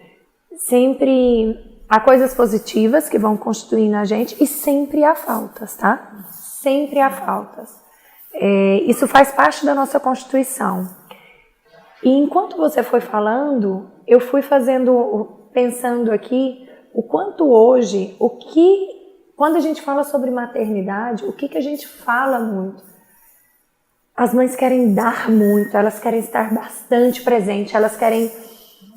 sempre há coisas positivas que vão constituindo a gente e sempre há faltas, tá? Sempre há faltas. Isso faz parte da nossa constituição. E enquanto você foi falando, eu fui pensando aqui, o quanto hoje, quando a gente fala sobre maternidade, o que a gente fala muito? As mães querem dar muito, elas querem estar bastante presentes, elas querem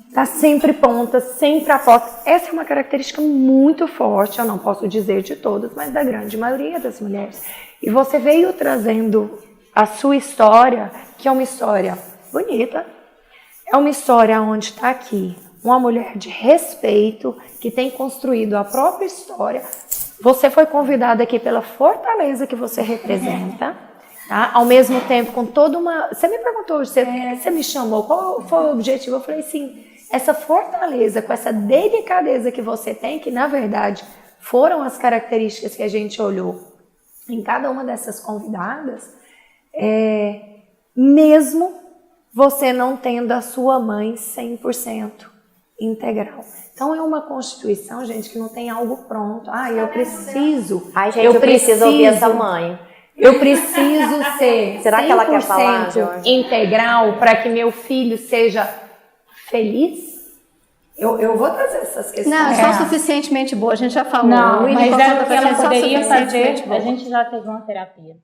estar sempre prontas, sempre a postos. Essa é uma característica muito forte, eu não posso dizer de todas, mas da grande maioria das mulheres. E você veio trazendo a sua história, que é uma história bonita, é uma história onde está aqui uma mulher de respeito, que tem construído a própria história. Você foi convidada aqui pela fortaleza que você representa, tá? Ao mesmo tempo, com toda uma... Você me perguntou, você me chamou, qual foi o objetivo? Eu falei assim, essa fortaleza, com essa delicadeza que você tem, que na verdade foram as características que a gente olhou em cada uma dessas convidadas, mesmo você não tendo a sua mãe 100% integral. Então é uma constituição, gente, que não tem algo pronto. Eu preciso. Ai, gente, eu preciso ouvir essa mãe. Eu preciso ser Será que ela quer falar, 100% Jorge? integral para que meu filho seja feliz? Eu vou trazer essas questões. Não, só suficientemente boa, a gente já falou. Não, mas é o que ela só poderia fazer, suficientemente boa. a gente já teve uma terapia,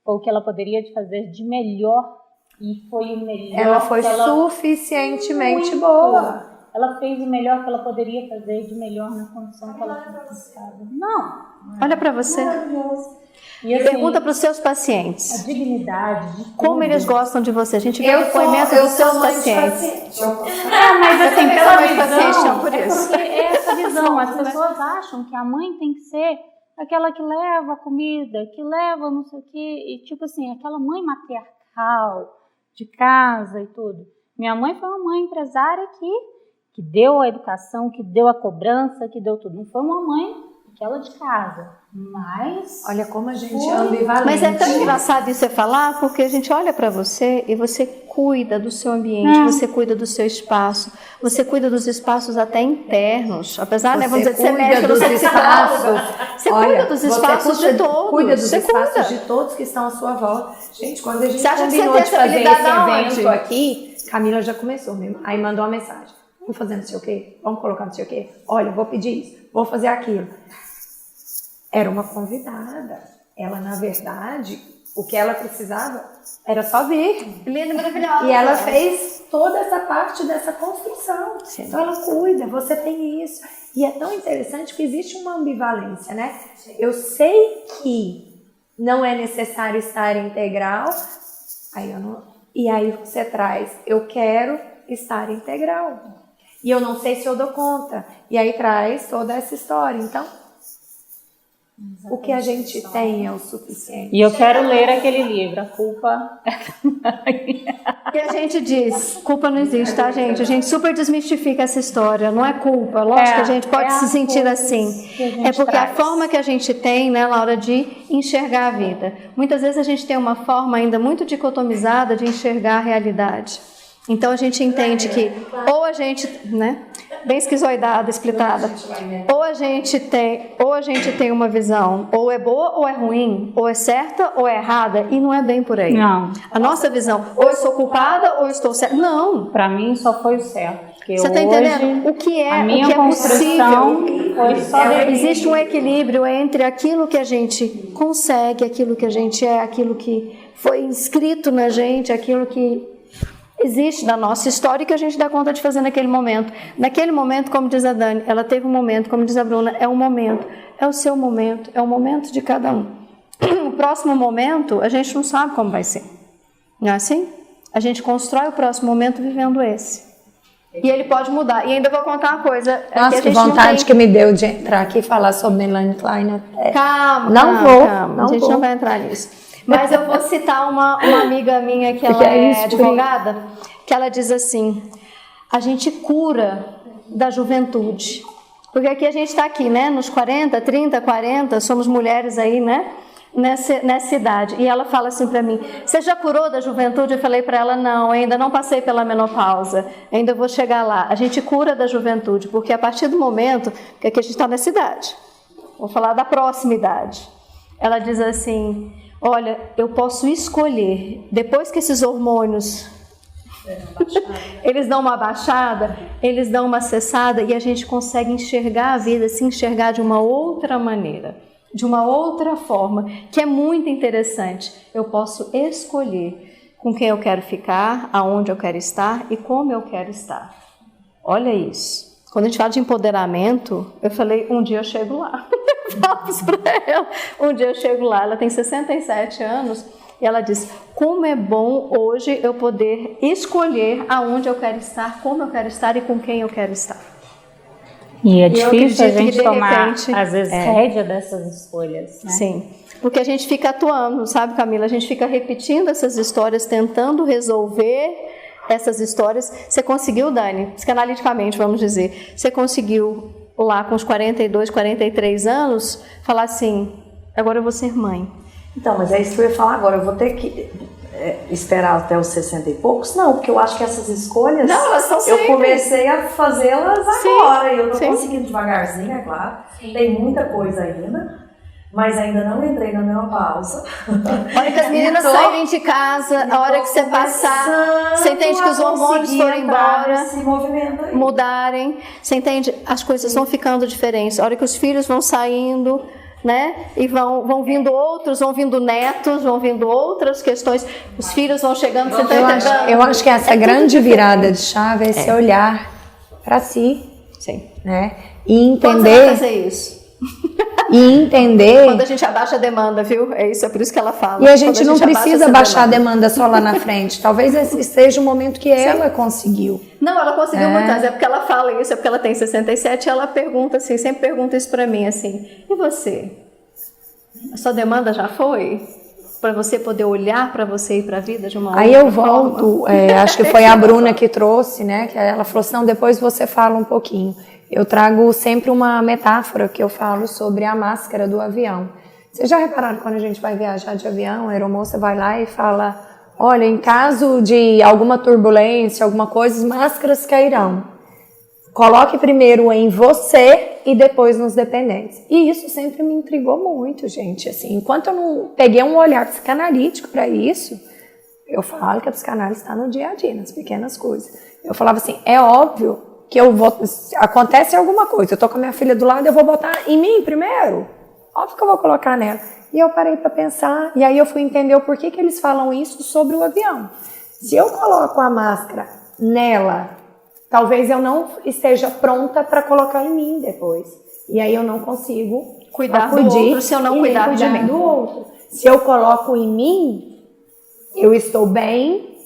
o que ela poderia fazer de melhor, e foi o melhor. Ela foi que suficientemente muito. boa. Ela fez o melhor que ela poderia fazer de melhor na condição que ela precisava. Não. Olha para você. E assim, Pergunta para os seus pacientes. a dignidade de Como tudo. eles gostam de você. A gente vê o Eu depoimento sou dos seus mãe de pacientes. paciente. Mas assim, também pela sou mãe de paciente, visão, então por isso. porque é essa visão. As pessoas acham que a mãe tem que ser aquela que leva a comida, que leva não sei o quê, e tipo assim, aquela mãe matriarcal, de casa e tudo. Minha mãe foi uma mãe empresária que deu a educação, que deu a cobrança, que deu tudo. Não foi uma mãe aquela de casa, mas... Olha como a gente é ambivalente. Mas é tão engraçado isso você falar, porque a gente olha para você e você cuida do seu ambiente, você cuida do seu espaço, você cuida dos espaços até internos. Apesar, né, vamos dizer, de ser médica, dos você é psicóloga. Você cuida dos espaços de todos. Cuida dos Você espaços cuida. de todos que estão à sua volta. Gente, quando a gente Você acha que você combinou tem de essa fazer esse habilidade aonde? evento aqui, Camila já começou mesmo. Aí mandou uma mensagem. Vamos fazer não sei o quê? Vamos colocar não sei o quê? Olha, vou pedir isso, vou fazer aquilo. Era uma convidada. Ela, na verdade, o que ela precisava era só vir. Linda, maravilhosa. E ela fez toda essa parte dessa construção. Sim. Então ela cuida, você tem isso. E é tão interessante que existe uma ambivalência, né? Eu sei que não é necessário estar integral, e aí você traz, eu quero estar integral. E eu não sei se eu dou conta. E aí traz toda essa história. Então, o que a gente tem é o suficiente. E eu quero ler aquele livro, A Culpa... E a gente diz, culpa não existe, tá, gente? A gente super desmistifica essa história, não é culpa. Lógico que a gente pode se sentir assim. É porque a forma que a gente tem, né, na hora de enxergar a vida. Muitas vezes a gente tem uma forma ainda muito dicotomizada de enxergar a realidade. Então a gente entende que ou a gente, né, bem esquizoidada, explitada, ou a gente tem uma visão, ou é boa ou é ruim, ou é certa ou é errada, e não é bem por aí. Não. A nossa visão, ou eu sou culpada ou eu estou certa. Não. Para mim só foi o certo. Você está entendendo? O que é, a minha o que é construção possível? foi só Existe um equilíbrio entre aquilo que a gente consegue, aquilo que a gente é, aquilo que foi inscrito na gente, aquilo que existe na nossa história e que a gente dá conta de fazer naquele momento. Naquele momento, como diz a Dani, ela teve um momento, como diz a Bruna, é um momento, é o seu momento, é o momento de cada um. O próximo momento, a gente não sabe como vai ser. Não é assim? A gente constrói o próximo momento vivendo esse. E ele pode mudar. E ainda vou contar uma coisa. Nossa, que vontade que me deu de entrar aqui e falar sobre Melanie Klein. Calma, Não a gente vou. não vai entrar nisso. Mas eu vou citar uma amiga minha que ela é advogada, que ela diz assim, a gente cura da juventude. Porque aqui a gente está aqui, né, nos 40, 30, 40, somos mulheres aí, né, nessa idade. E ela fala assim para mim, você já curou da juventude? Eu falei para ela, não, ainda não passei pela menopausa, ainda vou chegar lá. A gente cura da juventude, porque a partir do momento que aqui a gente está nessa idade, vou falar da próxima idade, ela diz assim, olha, eu posso escolher, depois que esses hormônios, eles dão uma baixada, eles dão uma cessada e a gente consegue enxergar a vida, se enxergar de uma outra maneira, de uma outra forma, que é muito interessante. Eu posso escolher com quem eu quero ficar, aonde eu quero estar e como eu quero estar. Olha isso. Quando a gente fala de empoderamento, eu falei, um dia eu chego lá. Eu falo isso pra ela. Um dia eu chego lá, ela tem 67 anos, e ela diz, como é bom hoje eu poder escolher aonde eu quero estar, como eu quero estar e com quem eu quero estar. E é difícil a gente tomar, repente, às vezes, rédea dessas escolhas, né? Sim, porque a gente fica atuando, sabe, Camila? A gente fica repetindo essas histórias, tentando resolver essas histórias. Você conseguiu, Dani, psicanaliticamente, vamos dizer, você conseguiu lá com os 42, 43 anos, falar assim, agora eu vou ser mãe. Então, mas é isso que eu ia falar agora, eu vou ter que... esperar até os 60 e poucos? Não, porque eu acho que essas escolhas, Não, elas são sempre. eu comecei a fazê-las agora, e eu tô sim. conseguindo devagarzinho, é claro. Tem muita coisa ainda, mas ainda não entrei na menopausa. A hora que as meninas saírem de casa, a hora que você passar, você entende que os hormônios foram embora, mudarem, você entende? As coisas vão ficando diferentes. A hora que os filhos vão saindo, né? E vão vindo outros, vão vindo netos, vão vindo outras questões, os filhos vão chegando, você está entendendo? Eu acho que essa grande virada de chave é esse olhar para si, sim, né? E quando você vai entender. fazer isso? E entender. Quando a gente abaixa a demanda, viu? É isso, é por isso que ela fala. E a gente não precisa baixar a demanda demanda só lá na frente. Talvez esse seja o momento que ela conseguiu. Não, ela conseguiu muito antes. É porque ela fala isso, é porque ela tem 67 e ela pergunta assim, sempre pergunta isso pra mim assim, e você? A sua demanda já foi? Para você poder olhar para você e para a vida de uma outra forma? Aí eu forma? volto, acho que foi a Bruna que trouxe, né? Que ela falou assim, não, depois você fala um pouquinho. Eu trago sempre uma metáfora que eu falo sobre a máscara do avião. Vocês já repararam quando a gente vai viajar de avião, a aeromoça vai lá e fala, olha, em caso de alguma turbulência, alguma coisa, as máscaras cairão. Coloque primeiro em você e depois nos dependentes. E isso sempre me intrigou muito, gente. Assim, enquanto eu não peguei um olhar psicanalítico para isso, eu falo que a psicanálise está no dia a dia, nas pequenas coisas. Eu falava assim, é óbvio que eu vou, acontece alguma coisa, eu tô com a minha filha do lado, eu vou botar em mim primeiro. Óbvio que eu vou colocar nela. E eu parei para pensar, e aí eu fui entender o porquê que eles falam isso sobre o avião. Se eu coloco a máscara nela, talvez eu não esteja pronta para colocar em mim depois. E aí eu não consigo cuidar do outro se eu não cuidar de mim. Do outro. Se eu coloco em mim, eu estou bem,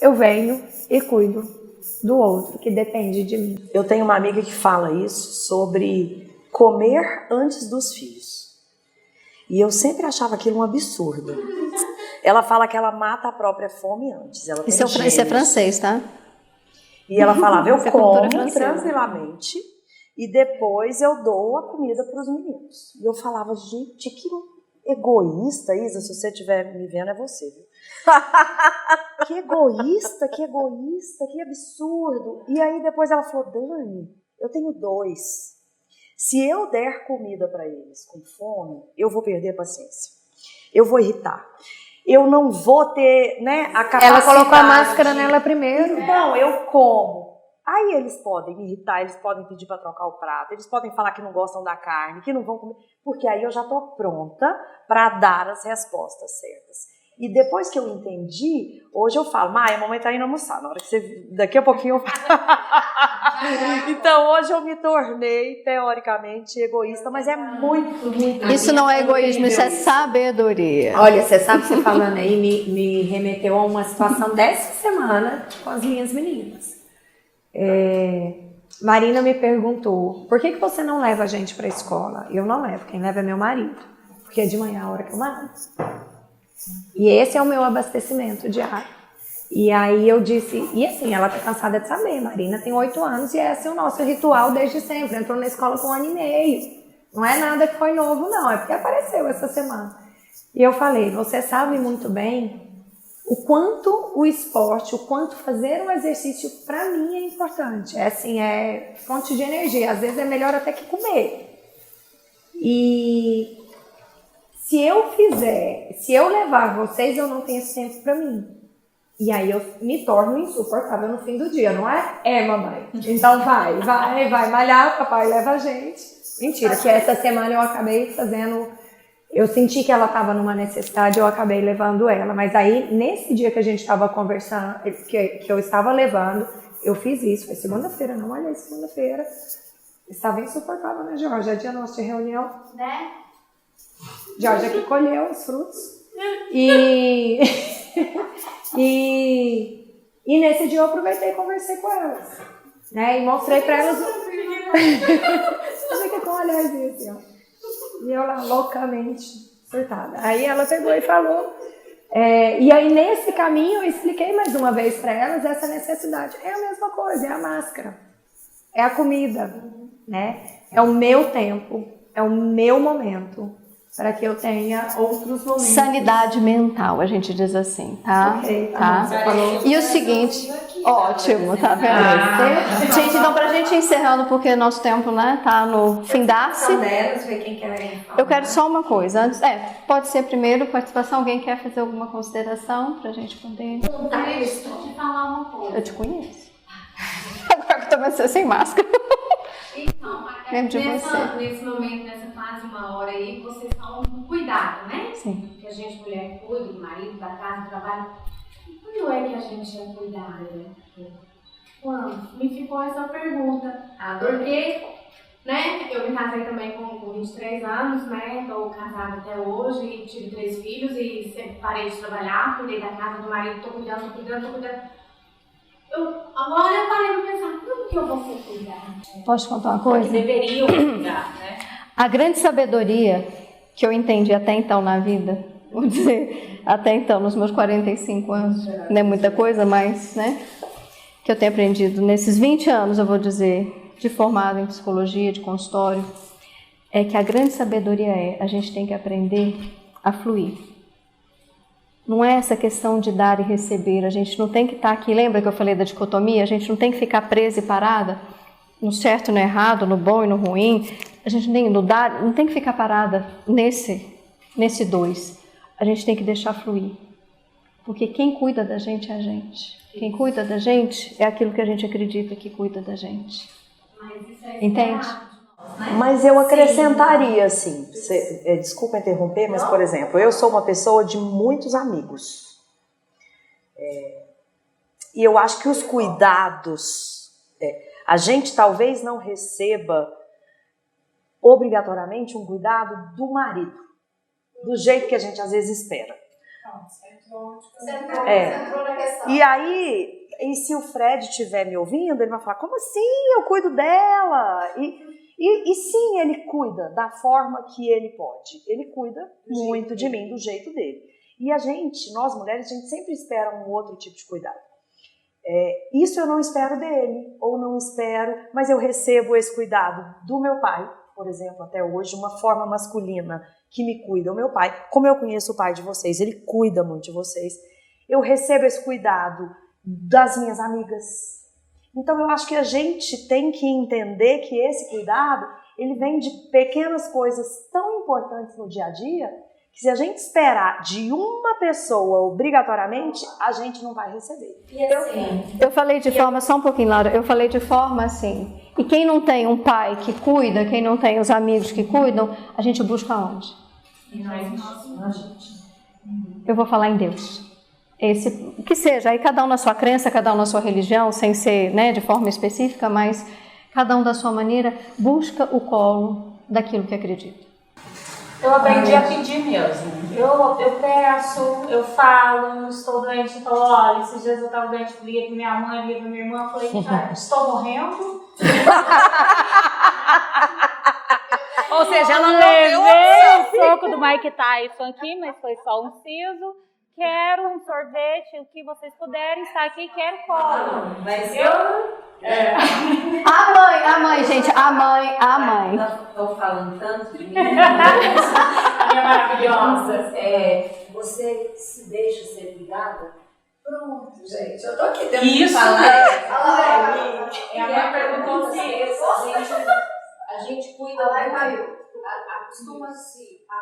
eu venho e cuido do outro, que depende de mim. Eu tenho uma amiga que fala isso sobre comer antes dos filhos. E eu sempre achava aquilo um absurdo. Ela fala que ela mata a própria fome antes. Ela tem isso é francês, tá? E ela falava, eu como tranquilamente e depois eu dou a comida para os meninos. E eu falava, gente, que egoísta, Isa, se você estiver me vendo é você, viu? Que egoísta, que absurdo. E aí depois ela falou, Dani, eu tenho 2. Se eu der comida para eles com fome, eu vou perder a paciência. Eu vou irritar. Eu não vou ter, né, a capacidade. Ela colocou a máscara nela primeiro. Então, eu como. Aí eles podem me irritar, eles podem pedir para trocar o prato, eles podem falar que não gostam da carne, que não vão comer, porque aí eu já estou pronta para dar as respostas certas. E depois que eu entendi, hoje eu falo, Maia, a mamãe tá indo almoçar, na hora que você, daqui a pouquinho eu Então hoje eu me tornei, teoricamente, egoísta, mas é muito isso não é egoísmo, isso é sabedoria. Olha, você sabe, você falando aí, me remeteu a uma situação dessa semana com as minhas meninas. Marina me perguntou, por que você não leva a gente para a escola? Eu não levo, quem leva é meu marido, porque é de manhã a hora que eu malho. E esse é o meu abastecimento diário. E aí eu disse, e assim, ela tá cansada de saber, Marina tem 8 anos e esse é o nosso ritual desde sempre, entrou na escola com 1 ano e meio. Não é nada que foi novo não, é porque apareceu essa semana. E eu falei, você sabe muito bem o quanto o esporte, o quanto fazer um exercício para mim é importante. É assim, é fonte de energia, às vezes é melhor até que comer. E se eu levar vocês, eu não tenho esse tempo para mim. E aí eu me torno insuportável no fim do dia, não é? É, mamãe. Então vai malhar, papai leva a gente. Mentira, que essa semana eu acabei fazendo, eu senti que ela estava numa necessidade, eu acabei levando ela. Mas aí, nesse dia que a gente estava conversando, que eu estava levando, eu fiz isso. Foi segunda-feira, não olhei segunda-feira. Estava insuportável, né, Jorge? É dia nosso de reunião. Né? Jorge que colheu os frutos. E nesse dia eu aproveitei e conversei com elas. Né? E mostrei para elas. Você que com um olharzinho assim, ó. E eu lá, loucamente surtada. Aí ela pegou e falou. E aí nesse caminho eu expliquei mais uma vez para elas essa necessidade. É a mesma coisa, é a máscara. É a comida. Né? É o meu tempo. É o meu momento. para que eu tenha outros momentos. Sanidade mental, a gente diz assim, tá? Ok, Tá? você falou. E o seguinte, ótimo, tá vendo? Gente, então pra gente ir encerrando, porque nosso tempo, né, tá no fim-se. Eu quero só uma coisa, antes, pode ser primeiro participação, alguém quer fazer alguma consideração pra gente poder... Deixa eu te falar uma coisa. Eu te conheço. Agora que eu tô sem máscara. Então, Lembro de você. nesse momento, nessa fase, 1 hora aí, vocês falam do cuidado, né? Sim. Que a gente, mulher, cuida do marido, da casa, do trabalho. E quando é que a gente é cuidada, né? Quando? Me ficou essa pergunta. Porque, né, eu me casei também com 23 anos, né? Estou casada até hoje, tive 3 filhos e sempre parei de trabalhar, cuidei da casa do marido, tô cuidando. Agora eu parei pra pensar, como que eu vou ser cuidada? Posso te contar uma coisa? Deveriam cuidar, né? A grande sabedoria que eu entendi até então na vida, vou dizer, até então, nos meus 45 anos, não é muita coisa, mas, né, que eu tenho aprendido nesses 20 anos, eu vou dizer, de formado em psicologia, de consultório, é que a grande sabedoria a gente tem que aprender a fluir. Não é essa questão de dar e receber, a gente não tem que estar aqui, lembra que eu falei da dicotomia? A gente não tem que ficar presa e parada, no certo e no errado, no bom e no ruim, a gente não tem que ficar parada nesse 2, a gente tem que deixar fluir, porque quem cuida da gente é a gente, quem cuida da gente é aquilo que a gente acredita que cuida da gente, entende? Mas eu acrescentaria, assim, desculpa interromper, mas, por exemplo, eu sou uma pessoa de muitos amigos. E eu acho que os cuidados, a gente talvez não receba obrigatoriamente um cuidado do marido, do jeito que a gente às vezes espera. E aí, se o Fred estiver me ouvindo, ele vai falar, como assim? Eu cuido dela. E sim, ele cuida da forma que ele pode. Ele cuida muito de mim, do jeito dele. E nós mulheres, a gente sempre espera um outro tipo de cuidado. Isso eu não espero dele, ou não espero, mas eu recebo esse cuidado do meu pai, por exemplo, até hoje, uma forma masculina que me cuida. O meu pai, como eu conheço o pai de vocês, ele cuida muito de vocês. Eu recebo esse cuidado das minhas amigas. Então eu acho que a gente tem que entender que esse cuidado, ele vem de pequenas coisas tão importantes no dia a dia, que se a gente esperar de uma pessoa obrigatoriamente, a gente não vai receber. Eu falei de forma, só um pouquinho, Laura, eu falei de forma assim, e quem não tem um pai que cuida, quem não tem os amigos que cuidam, a gente busca onde? Eu vou falar em Deus. Que seja, aí cada um na sua crença, cada um na sua religião, sem ser, né, de forma específica, mas cada um da sua maneira, busca o colo daquilo que acredita. Eu aprendi a pedir mesmo. Eu peço, eu falo, estou doente, eu falo, olha, esses dias eu estava doente, liguei para minha mãe, liguei para minha irmã, falei, estou morrendo. Ou seja, ela não levei deu o soco do Mike Tyson aqui, mas foi só um siso. Quero um sorvete, o que vocês puderem, está aqui, quero colo. Mas A mãe, gente, a mãe. Estão falando tanto de mim. é maravilhosa. Você se deixa ser cuidada? Pronto, gente. Eu tô aqui tendo Isso que falar. É a minha pergunta a gente cuida. Acostuma-se a